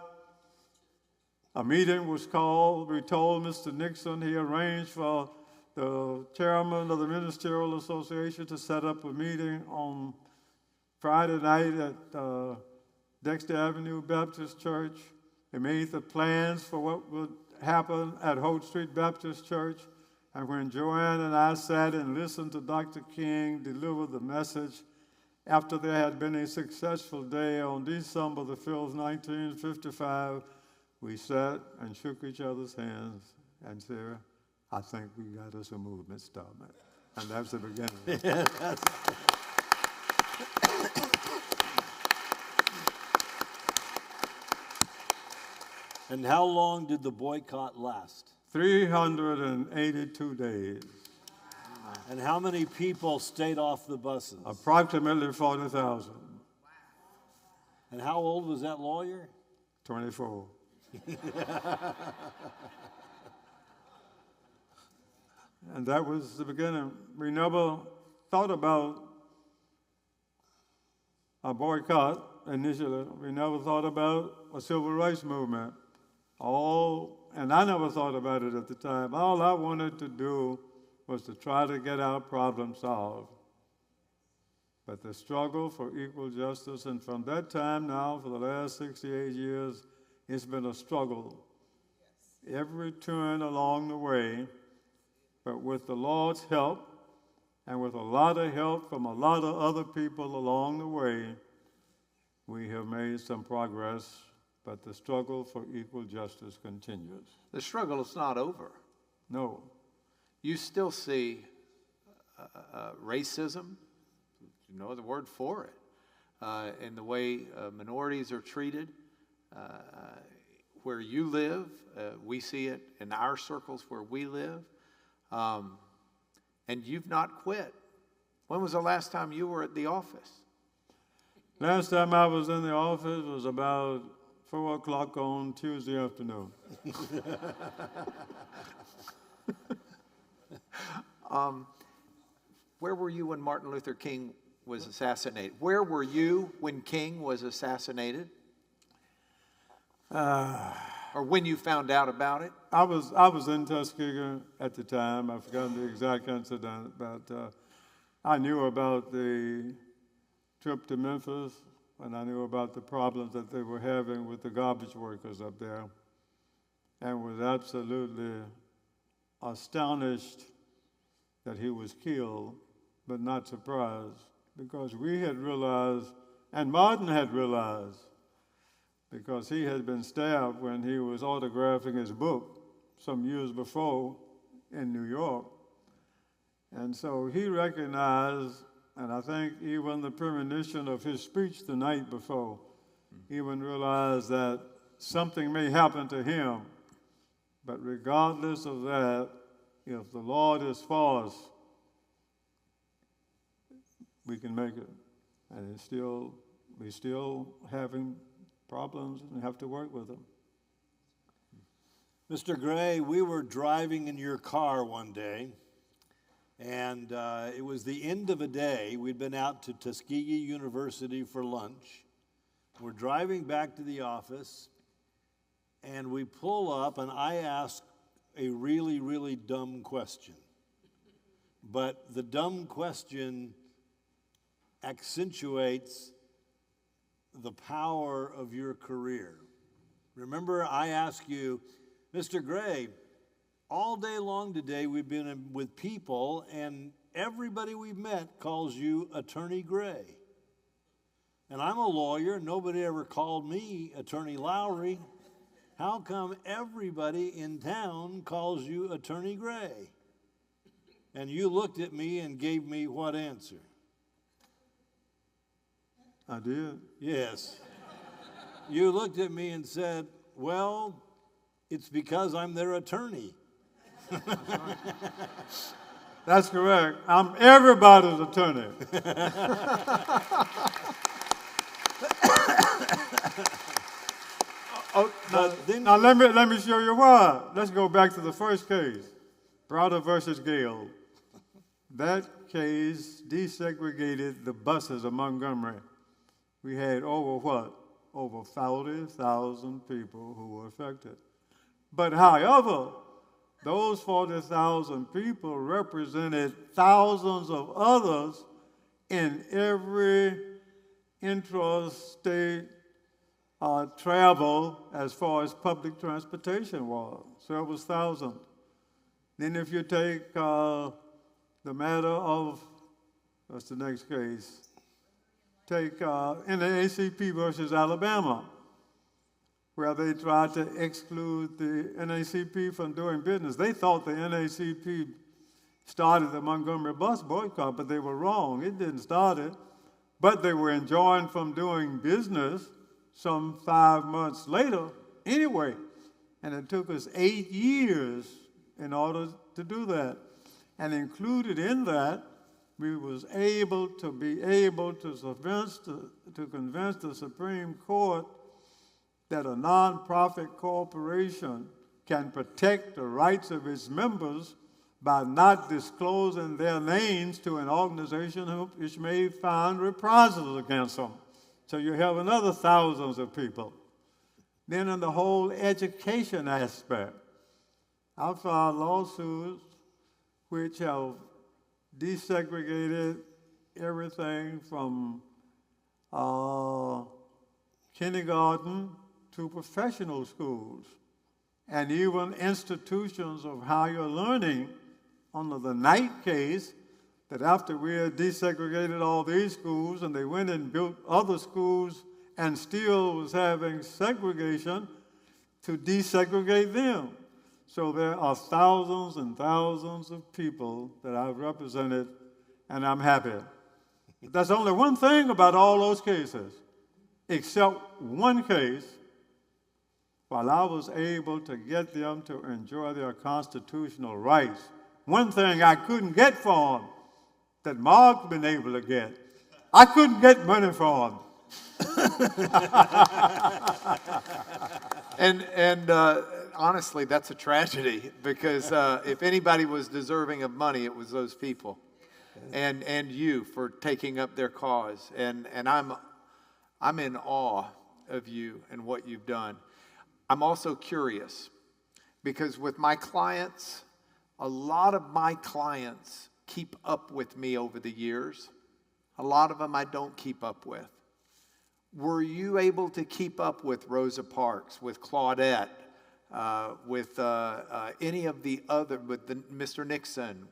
Speaker 2: A meeting was called. We told Mr. Nixon he arranged for the chairman of the Ministerial Association to set up a meeting on Friday night at Dexter Avenue Baptist Church. They made the plans for what would happen at Holt Street Baptist Church. And when Joanne and I sat and listened to Dr. King deliver the message, after there had been a successful day on December the 5th, 1955, we sat and shook each other's hands and said, I think we got us a movement started. And that's the beginning.
Speaker 1: And how long did the boycott last?
Speaker 2: 382 days.
Speaker 1: And how many people stayed off the buses?
Speaker 2: Approximately 40,000.
Speaker 1: And how old was that lawyer?
Speaker 2: 24. And that was the beginning. We never thought about a boycott initially. We never thought about a civil rights movement. And I never thought about it at the time. All I wanted to do was to try to get our problem solved. But the struggle for equal justice, and from that time now, for the last 68 years, it's been a struggle. Every turn along the way, but with the Lord's help, and with a lot of help from a lot of other people along the way, we have made some progress, but the struggle for equal justice continues.
Speaker 3: The struggle is not over.
Speaker 2: No.
Speaker 3: You still see racism, you know the word for it, in the way minorities are treated. Where you live, we see it in our circles where we live. and you've not quit. When was the last time you were at the office?
Speaker 2: Last time I was in the office was about 4 o'clock on Tuesday afternoon.
Speaker 3: Where were you when Martin Luther King was assassinated? Where were you when King was assassinated? Or when you found out about it?
Speaker 2: I was in Tuskegee at the time. I've forgotten the exact incident, but I knew about the trip to Memphis, and I knew about the problems that they were having with the garbage workers up there, and was absolutely astonished that he was killed, but not surprised, because we had realized, and Martin had realized, because he had been stabbed when he was autographing his book some years before in New York. And so he recognized, and I think even the premonition of his speech the night before, even realized that something may happen to him. But regardless of that, if the Lord is for us, we can make it. And we're still having problems and have to work with them.
Speaker 1: Mr. Gray, we were driving in your car one day, and it was the end of a day. We'd been out to Tuskegee University for lunch. We're driving back to the office, and we pull up, and I ask a really, really dumb question. But the dumb question accentuates the power of your career. Remember, I asked you, Mr. Gray, all day long today we've been with people, and everybody we've met calls you Attorney Gray. And I'm a lawyer. Nobody ever called me Attorney Lowry. How come everybody in town calls you Attorney Gray? And you looked at me and gave me what answer?
Speaker 2: I did.
Speaker 1: Yes. You looked at me and said, well, it's because I'm their attorney.
Speaker 2: That's correct. I'm everybody's attorney. Now let me show you why. Let's go back to the first case, Browder versus Gale. That case desegregated the buses of Montgomery. We had over 40,000 people who were affected. But however, those 40,000 people represented thousands of others in every intrastate travel as far as public transportation was. So it was thousands. Then if you take the matter of, what's the next case? Take NAACP versus Alabama, where they tried to exclude the NAACP from doing business. They thought the NAACP started the Montgomery bus boycott, but they were wrong. It didn't start it, but they were enjoined from doing business some 5 months later anyway. And it took us 8 years in order to do that. And included in that, we was able to convince the Supreme Court that a nonprofit corporation can protect the rights of its members by not disclosing their names to an organization which may find reprisals against them. So you have another thousands of people. Then in the whole education aspect, I filed lawsuits which have desegregated everything from kindergarten to professional schools, and even institutions of higher learning under the Knight case, that after we had desegregated all these schools and they went and built other schools and still was having segregation, to desegregate them. So there are thousands and thousands of people that I've represented, and I'm happy. That's only one thing about all those cases, except one case, while I was able to get them to enjoy their constitutional rights, one thing I couldn't get for him that Mark's been able to get. I couldn't get money for him.
Speaker 3: And honestly, that's a tragedy because if anybody was deserving of money, it was those people, and you for taking up their cause. And I'm in awe of you and what you've done. I'm also curious because with my clients, a lot of my clients keep up with me over the years. A lot of them I don't keep up with. Were you able to keep up with Rosa Parks, with Claudette, with any of the other, with Mr. Nixon?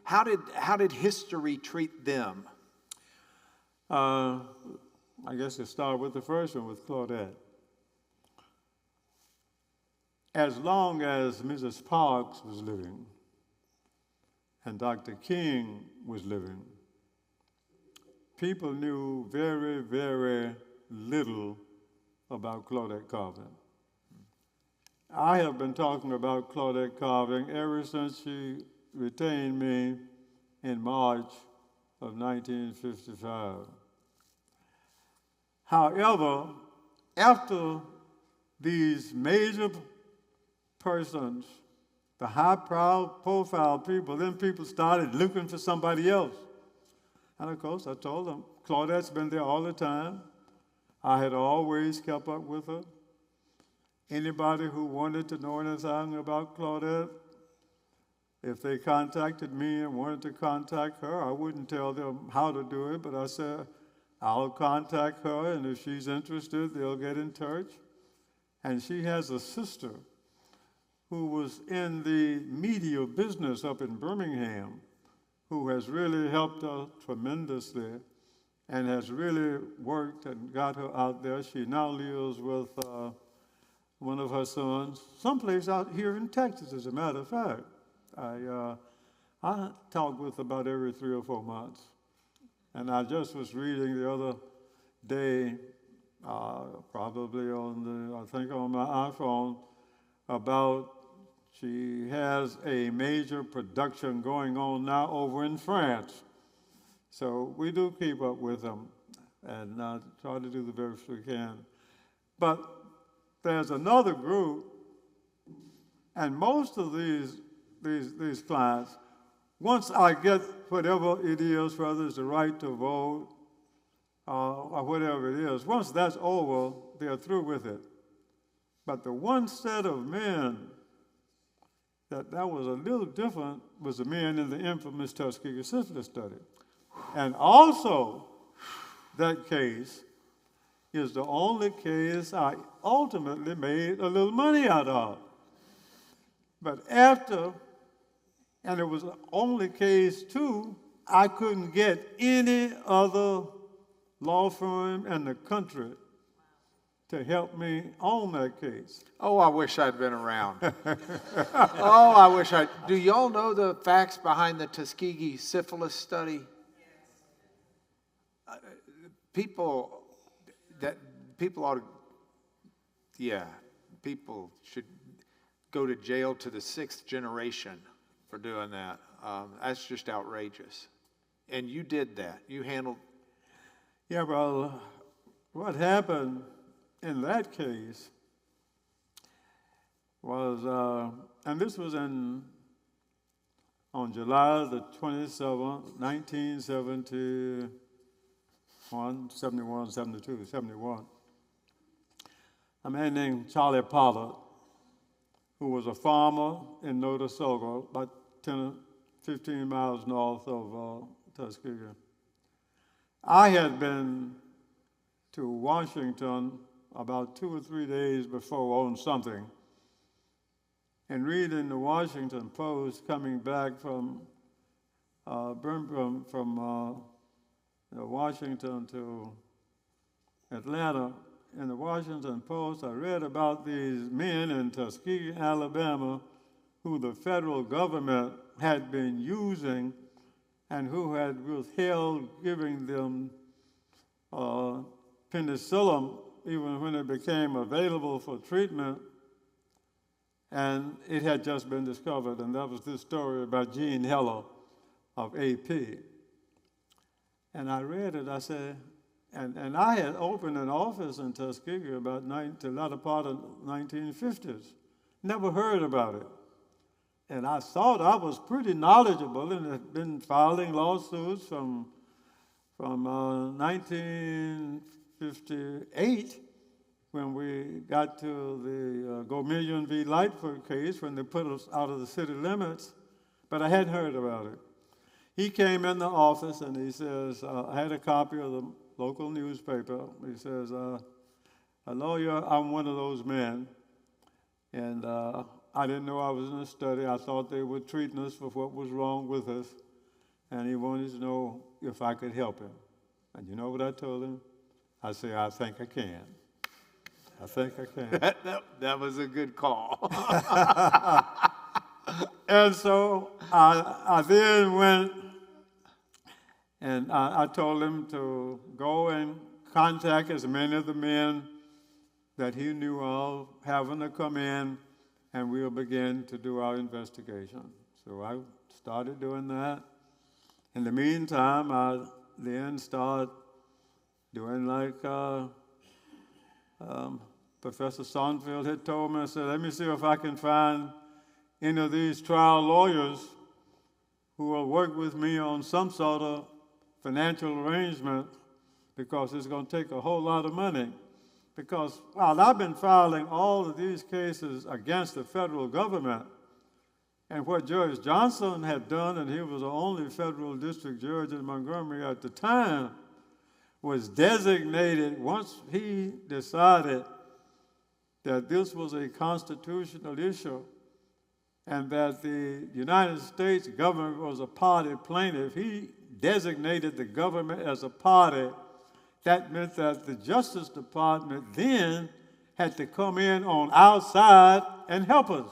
Speaker 3: How did history treat them?
Speaker 2: I guess to start with the first one, with Claudette. As long as Mrs. Parks was living and Dr. King was living, people knew very, very little about Claudette Carving. I have been talking about Claudette Carving ever since she retained me in March of 1955. However, after these major persons, the high-profile people, then people started looking for somebody else. And of course, I told them, Claudette's been there all the time. I had always kept up with her. Anybody who wanted to know anything about Claudette, if they contacted me and wanted to contact her, I wouldn't tell them how to do it, but I said, I'll contact her, and if she's interested, they'll get in touch. And she has a sister who was in the media business up in Birmingham, who has really helped her tremendously and has really worked and got her out there. She now lives with one of her sons, someplace out here in Texas, as a matter of fact. I talk with about every 3 or 4 months. And I just was reading the other day, probably on my iPhone, about she has a major production going on now over in France. So we do keep up with them and try to do the best we can. But there's another group, and most of these clients, once I get whatever it is, whether it's the right to vote or whatever it is, once that's over, they're through with it. But the one set of men that was a little different was the men in the infamous Tuskegee syphilis study. And also, that case is the only case I ultimately made a little money out of. But after, and it was the only case too, I couldn't get any other law firm in the country to help me on that case.
Speaker 3: Oh, I wish I'd been around. Oh, I wish I. Do y'all know the facts behind the Tuskegee syphilis study? People ought to, people should go to jail to the 6th generation for doing that. That's just outrageous. And you did that. You handled.
Speaker 2: Yeah, well, what happened in that case was, and this was on July the 27th, 1971, 71. A man named Charlie Pollard, who was a farmer in Notasulga, about 10 or 15 miles north of Tuskegee. I had been to Washington about 2 or 3 days before on something, and reading the Washington Post coming back from Washington to Atlanta. In the Washington Post, I read about these men in Tuskegee, Alabama, who the federal government had been using and who had withheld giving them penicillin even when it became available for treatment. And it had just been discovered, and that was this story about Gene Heller of AP. And I read it, I said, and I had opened an office in Tuskegee about the latter part of 1950s. Never heard about it. And I thought I was pretty knowledgeable and had been filing lawsuits from 1958 when we got to the Gomillion v. Lightfoot case when they put us out of the city limits, but I hadn't heard about it. He came in the office and he says, I had a copy of the local newspaper. He says, a lawyer, I'm one of those men, and I didn't know I was in a study. I thought they were treating us for what was wrong with us, and he wanted to know if I could help him. And you know what I told him? I said, I think I can. I think I can.
Speaker 3: That was a good call.
Speaker 2: And so I then went and I told him to go and contact as many of the men that he knew of, have them to come in, and we'll begin to do our investigation. So I started doing that. In the meantime, I then started doing like Professor Sonfield had told me. I said, let me see if I can find any of these trial lawyers who will work with me on some sort of financial arrangement, because it's going to take a whole lot of money. Because while I've been filing all of these cases against the federal government, and what Judge Johnson had done, and he was the only federal district judge in Montgomery at the time, was designated, once he decided that this was a constitutional issue and that the United States government was a party plaintiff, he designated the government as a party. That meant that the Justice Department then had to come in on our side and help us.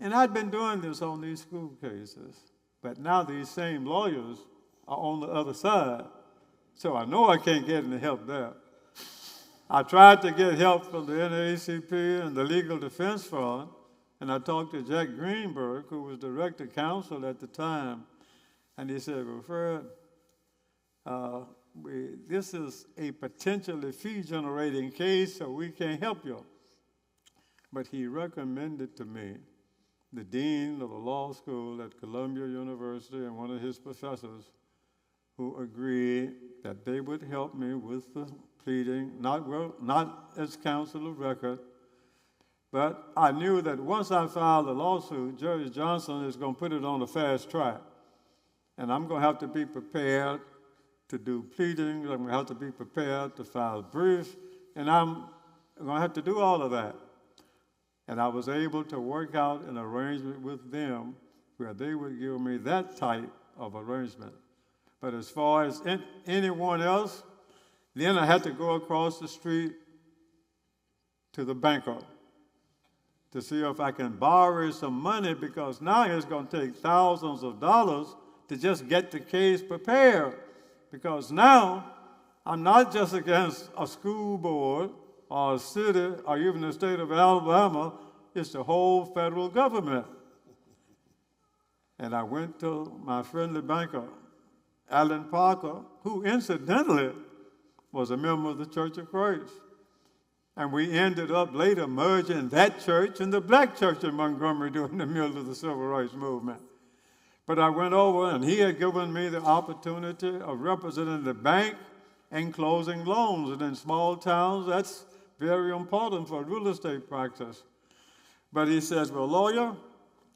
Speaker 2: And I'd been doing this on these school cases, but now these same lawyers are on the other side. So I know I can't get any help there. I tried to get help from the NAACP and the Legal Defense Fund, and I talked to Jack Greenberg, who was director counsel at the time, and he said, well, Fred, this is a potentially fee-generating case, so we can't help you. But he recommended to me the dean of the law school at Columbia University and one of his professors who agreed that they would help me with the pleading, not as counsel of record, but I knew that once I filed the lawsuit, Judge Johnson is going to put it on a fast track. And I'm going to have to be prepared to do pleadings. I'm going to have to be prepared to file briefs. And I'm going to have to do all of that. And I was able to work out an arrangement with them where they would give me that type of arrangement. But as far as anyone else, then I had to go across the street to the banker to see if I can borrow some money, because now it's going to take thousands of dollars to just get the case prepared. Because now I'm not just against a school board or a city or even the state of Alabama, it's the whole federal government. And I went to my friendly banker, Alan Parker, who incidentally was a member of the Church of Christ. And we ended up later merging that church and the black church in Montgomery during the middle of the Civil Rights Movement. But I went over, and he had given me the opportunity of representing the bank and closing loans. And in small towns, that's very important for real estate practice. But he says, well, lawyer,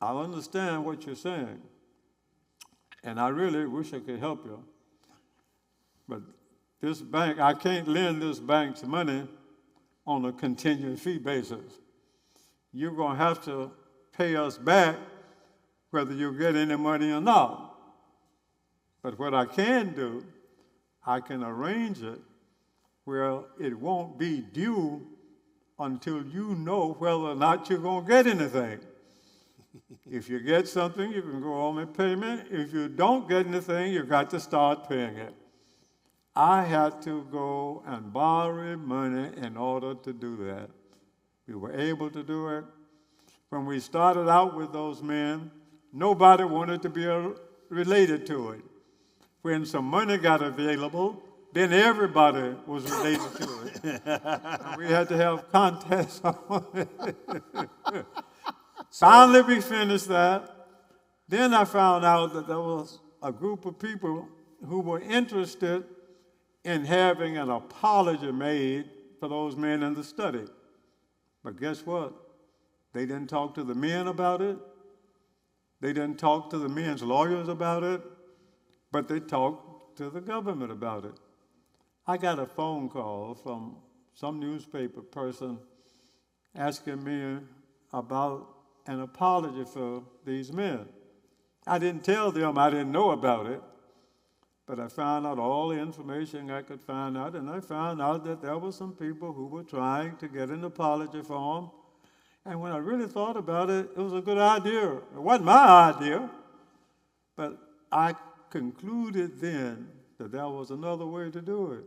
Speaker 2: I understand what you're saying, and I really wish I could help you. But this bank, I can't lend this bank money on a continuing fee basis. You're going to have to pay us back whether you get any money or not. But what I can do, I can arrange it where it won't be due until you know whether or not you're going to get anything. If you get something, you can go on and payment. If you don't get anything, you've got to start paying it. I had to go and borrow money in order to do that. We were able to do it. When we started out with those men, nobody wanted to be related to it. When some money got available, then everybody was related to it. And we had to have contests on it. Finally, we finished that. Then I found out that there was a group of people who were interested in having an apology made for those men in the study. But guess what? They didn't talk to the men about it. They didn't talk to the men's lawyers about it, but they talked to the government about it. I got a phone call from some newspaper person asking me about an apology for these men. I didn't tell them I didn't know about it, but I found out all the information I could find out, and I found out that there were some people who were trying to get an apology for them. And when I really thought about it, it was a good idea. It wasn't my idea, but I concluded then that there was another way to do it.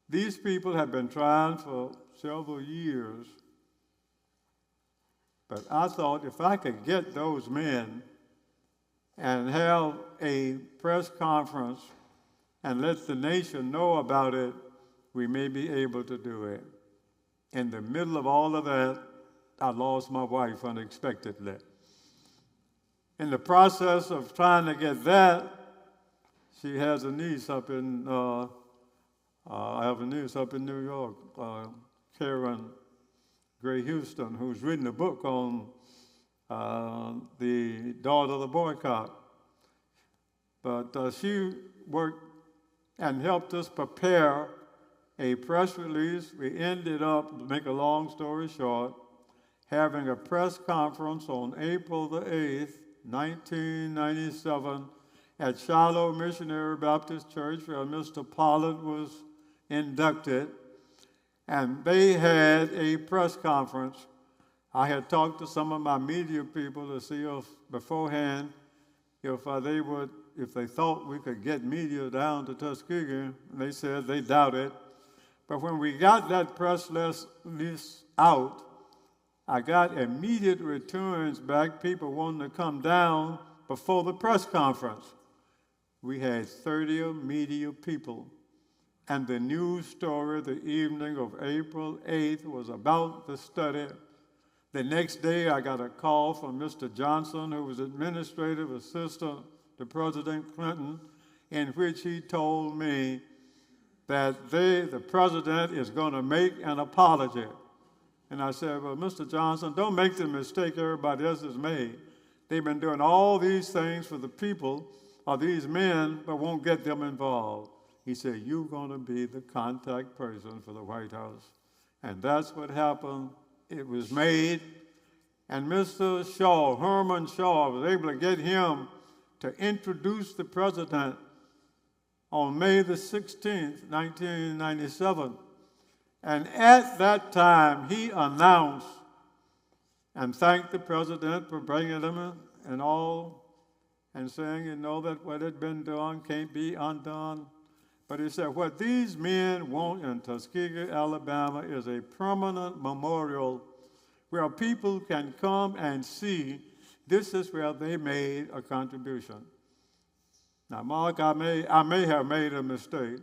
Speaker 2: These people have been trying for several years, but I thought if I could get those men and have a press conference and let the nation know about it, we may be able to do it. In the middle of all of that, I lost my wife unexpectedly. In the process of trying to get that, she has a niece up in, I have a niece up in New York, Karen Gray Houston, who's written a book on the daughter of the boycott. But she worked and helped us prepare a press release. We ended up, to make a long story short, having a press conference on April the 8th, 1997, at Shiloh Missionary Baptist Church, where Mr. Pollard was inducted. And they had a press conference. I had talked to some of my media people to see if beforehand if they thought we could get media down to Tuskegee. And they said they doubted. But when we got that press release out, I got immediate returns back, people wanting to come down before the press conference. We had 30 media people. And the news story the evening of April 8th was about the study. The next day, I got a call from Mr. Johnson, who was administrative assistant to President Clinton, in which he told me that the president is going to make an apology. And I said, well, Mr. Johnson, don't make the mistake everybody else has made. They've been doing all these things for the people, or these men, but won't get them involved. He said, you're going to be the contact person for the White House. And that's what happened. It was made. And Mr. Shaw, Herman Shaw, was able to get him to introduce the president on May the 16th, 1997. And at that time, he announced and thanked the president for bringing him in and all, and saying, that what had been done can't be undone. But he said, what these men want in Tuskegee, Alabama, is a permanent memorial where people can come and see this is where they made a contribution. Now, Mark, I may have made a mistake.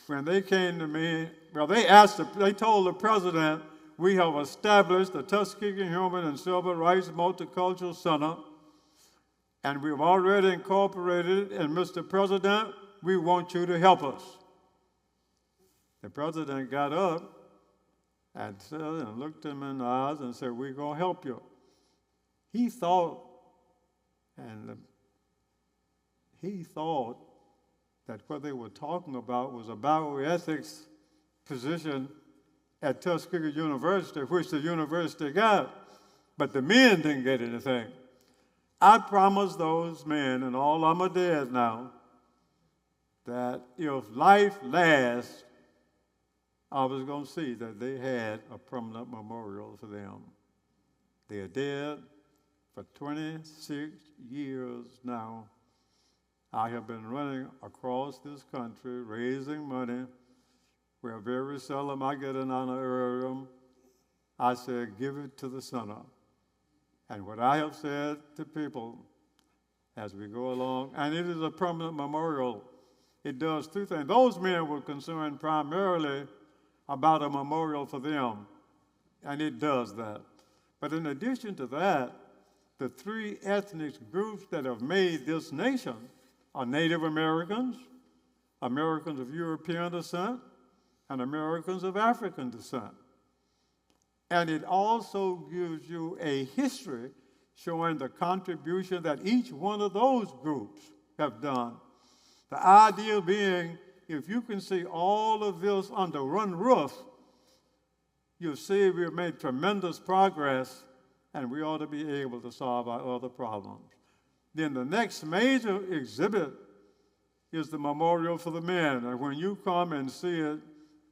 Speaker 2: When they came to me, they told the president, we have established the Tuskegee Human and Civil Rights Multicultural Center, and we've already incorporated it, and Mr. President, we want you to help us. The president got up and said, and looked him in the eyes and said, we're going to help you. He thought that what they were talking about was a bioethics position at Tuskegee University, which the university got, but the men didn't get anything. I promised those men, and all of them are dead now, that if life lasts, I was going to see that they had a permanent memorial for them. They are dead for 26 years now. I have been running across this country, raising money, where very seldom I get an honorarium. I said, give it to the center. And what I have said to people as we go along, and it is a permanent memorial, it does two things. Those men were concerned primarily about a memorial for them, and it does that. But in addition to that, the three ethnic groups that have made this nation are Native Americans, Americans of European descent, and Americans of African descent. And it also gives you a history showing the contribution that each one of those groups have done. The idea being, if you can see all of this under one roof, you'll see we've made tremendous progress, and we ought to be able to solve our other problems. Then the next major exhibit is the memorial for the men. And when you come and see it,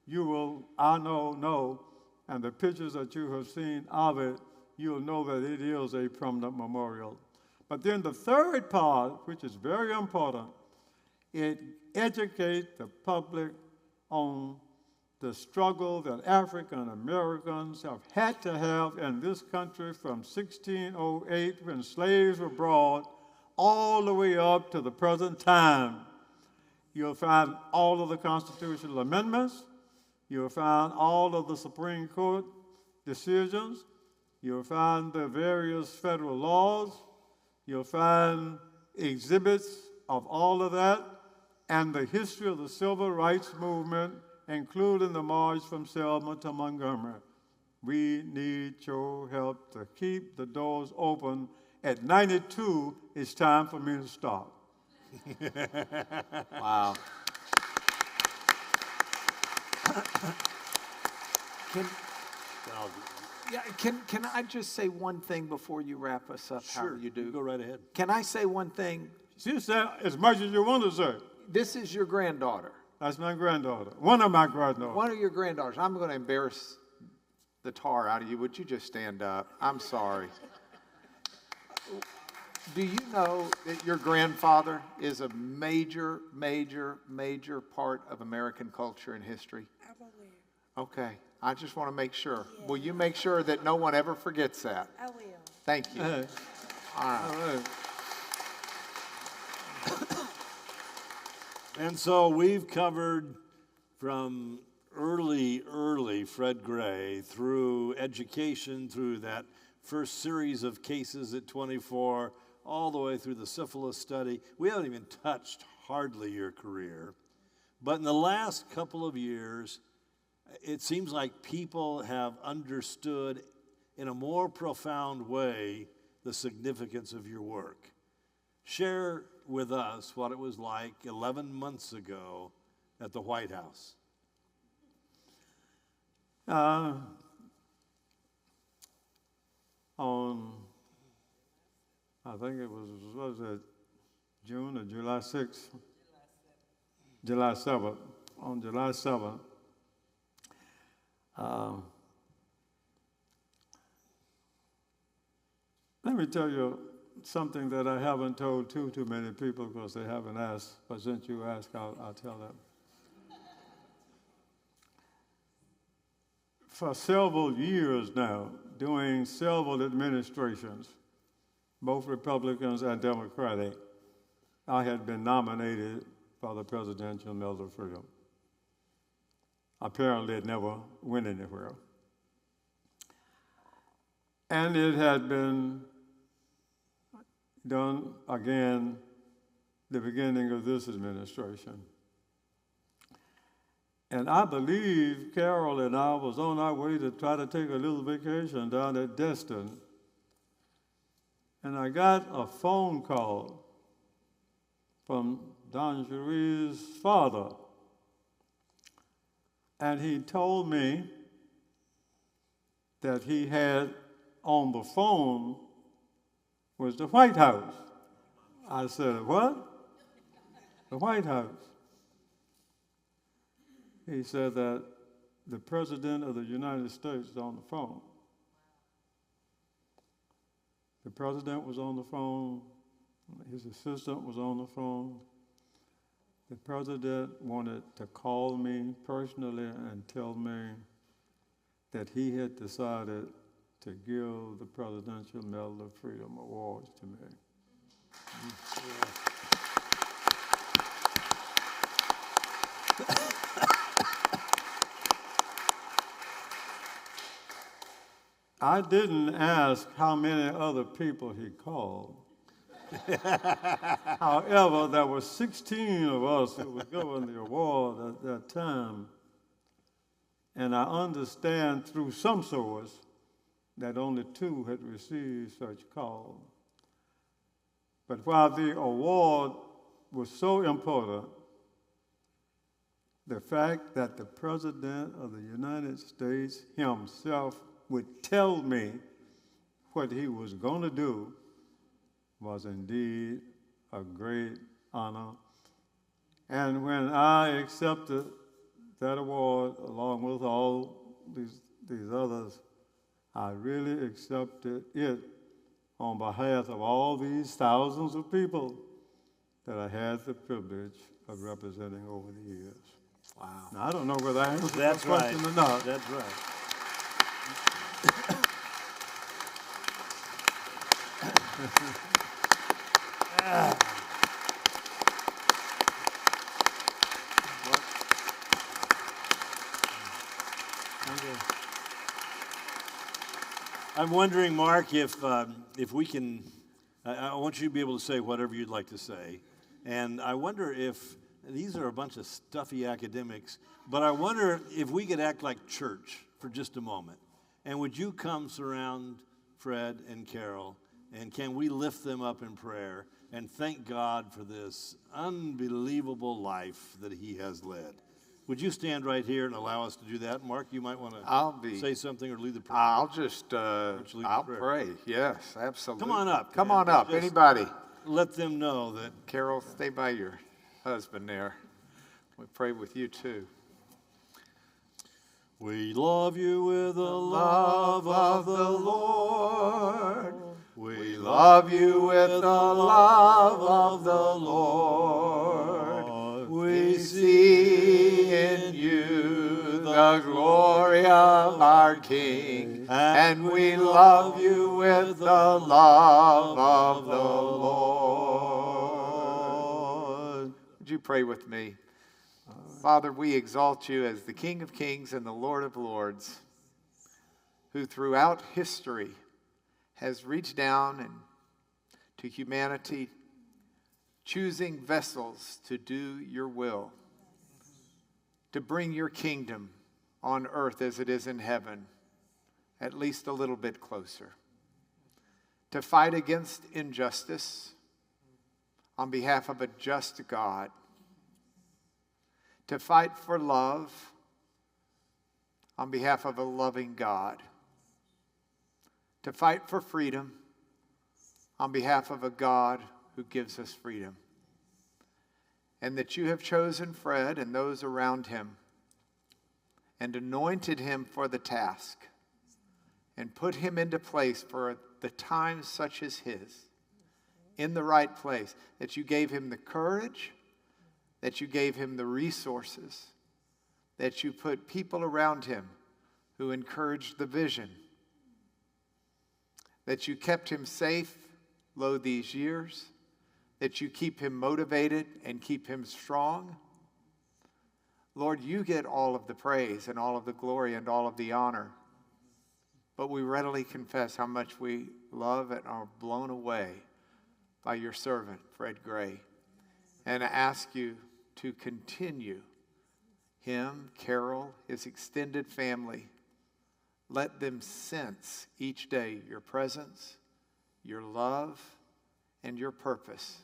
Speaker 2: you will, I know, and the pictures that you have seen of it, you'll know that it is a permanent memorial. But then the third part, which is very important, it educates the public on the struggle that African Americans have had to have in this country from 1608, when slaves were brought, all the way up to the present time. You'll find all of the constitutional amendments. You'll find all of the Supreme Court decisions. You'll find the various federal laws. You'll find exhibits of all of that and the history of the civil rights movement, including the march from Selma to Montgomery. We need your help to keep the doors open. At 92, it's time for me to stop.
Speaker 3: Wow. Can I just say one thing before you wrap us up?
Speaker 1: Sure,
Speaker 3: How you do?
Speaker 1: go right ahead.
Speaker 3: Can I say one thing?
Speaker 2: She said as much as you want to say.
Speaker 3: This is your granddaughter.
Speaker 2: That's my granddaughter. One of my granddaughters.
Speaker 3: One of your granddaughters. I'm going to embarrass the tar out of you. Would you just stand up? I'm sorry. Do you know that your grandfather is a major, major, major part of American culture and history?
Speaker 4: I'm aware.
Speaker 3: Okay. I just want to make sure. Yeah. Will you make sure that no one ever forgets that?
Speaker 4: I will.
Speaker 3: Thank you.
Speaker 2: Hey.
Speaker 3: All right.
Speaker 2: All right.
Speaker 1: And so we've covered from early Fred Gray through education, through that first series of cases at 24, all the way through the syphilis study. We haven't even touched hardly your career. But in the last couple of years, it seems like people have understood in a more profound way the significance of your work. Share with us what it was like 11 months ago at the White House.
Speaker 2: On, I think it was it June or July 6th? July 7th. On July 7th, let me tell you something that I haven't told too many people because they haven't asked, but since you asked, I'll tell them. For several years now, during several administrations, both Republicans and Democratic, I had been nominated for the Presidential Medal of Freedom. Apparently, it never went anywhere. And it had been done again the beginning of this administration. And I believe Carol and I was on our way to try to take a little vacation down at Destin. And I got a phone call from Don Cherie's father. And he told me that he had on the phone was the White House. I said, what? The White House. He said that the President of the United States is on the phone. The President was on the phone. His assistant was on the phone. The President wanted to call me personally and tell me that he had decided to give the Presidential Medal of Freedom awards to me. I didn't ask how many other people he called. However, there were 16 of us who were given the award at that time, and I understand through some source that only 2 had received such call. But while the award was so important, the fact that the President of the United States himself would tell me what he was going to do was indeed a great honor. And when I accepted that award, along with all these others, I really accepted it on behalf of all these thousands of people that I had the privilege of representing over the years.
Speaker 1: Wow.
Speaker 2: Now, I don't know whether I answered that
Speaker 1: That's right.
Speaker 2: question or not.
Speaker 1: That's right. I'm wondering, Mark, if we can, I want you to be able to say whatever you'd like to say. And I wonder if, these are a bunch of stuffy academics, but I wonder if we could act like church for just a moment. And would you come surround Fred and Carol, and can we lift them up in prayer and thank God for this unbelievable life that he has led? Would you stand right here and allow us to do that? Mark, you might want to say something or lead the prayer.
Speaker 3: I'll pray. Yes, absolutely.
Speaker 1: Come on up.
Speaker 3: Come on up. Anybody?
Speaker 1: Let them know that.
Speaker 3: Carol, stay by your husband there. We pray with you too.
Speaker 1: We love you with the love of the Lord. We love you with the love of the Lord. We see in you the glory of our King, and we love you with the love of the Lord. Would you pray with me? Father, we exalt you as the King of Kings and the Lord of Lords, who throughout history has reached down to humanity, choosing vessels to do your will, to bring your kingdom on earth as it is in heaven, at least a little bit closer, to fight against injustice on behalf of a just God, to fight for love on behalf of a loving God, to fight for freedom on behalf of a God who gives us freedom. And that you have chosen Fred and those around him and anointed him for the task and put him into place for the times such as his, in the right place, that you gave him the courage, that you gave him the resources, that you put people around him who encouraged the vision, that you kept him safe, lo, these years, that you keep him motivated and keep him strong. Lord, you get all of the praise and all of the glory and all of the honor, but we readily confess how much we love and are blown away by your servant, Fred Gray, and I ask you to continue him, Carol, his extended family. Let them sense each day your presence, your love, and your purpose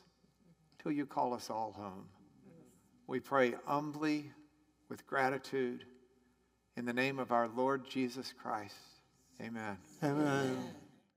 Speaker 1: till you call us all home. We pray humbly with gratitude in the name of our Lord Jesus Christ. Amen.
Speaker 2: Amen.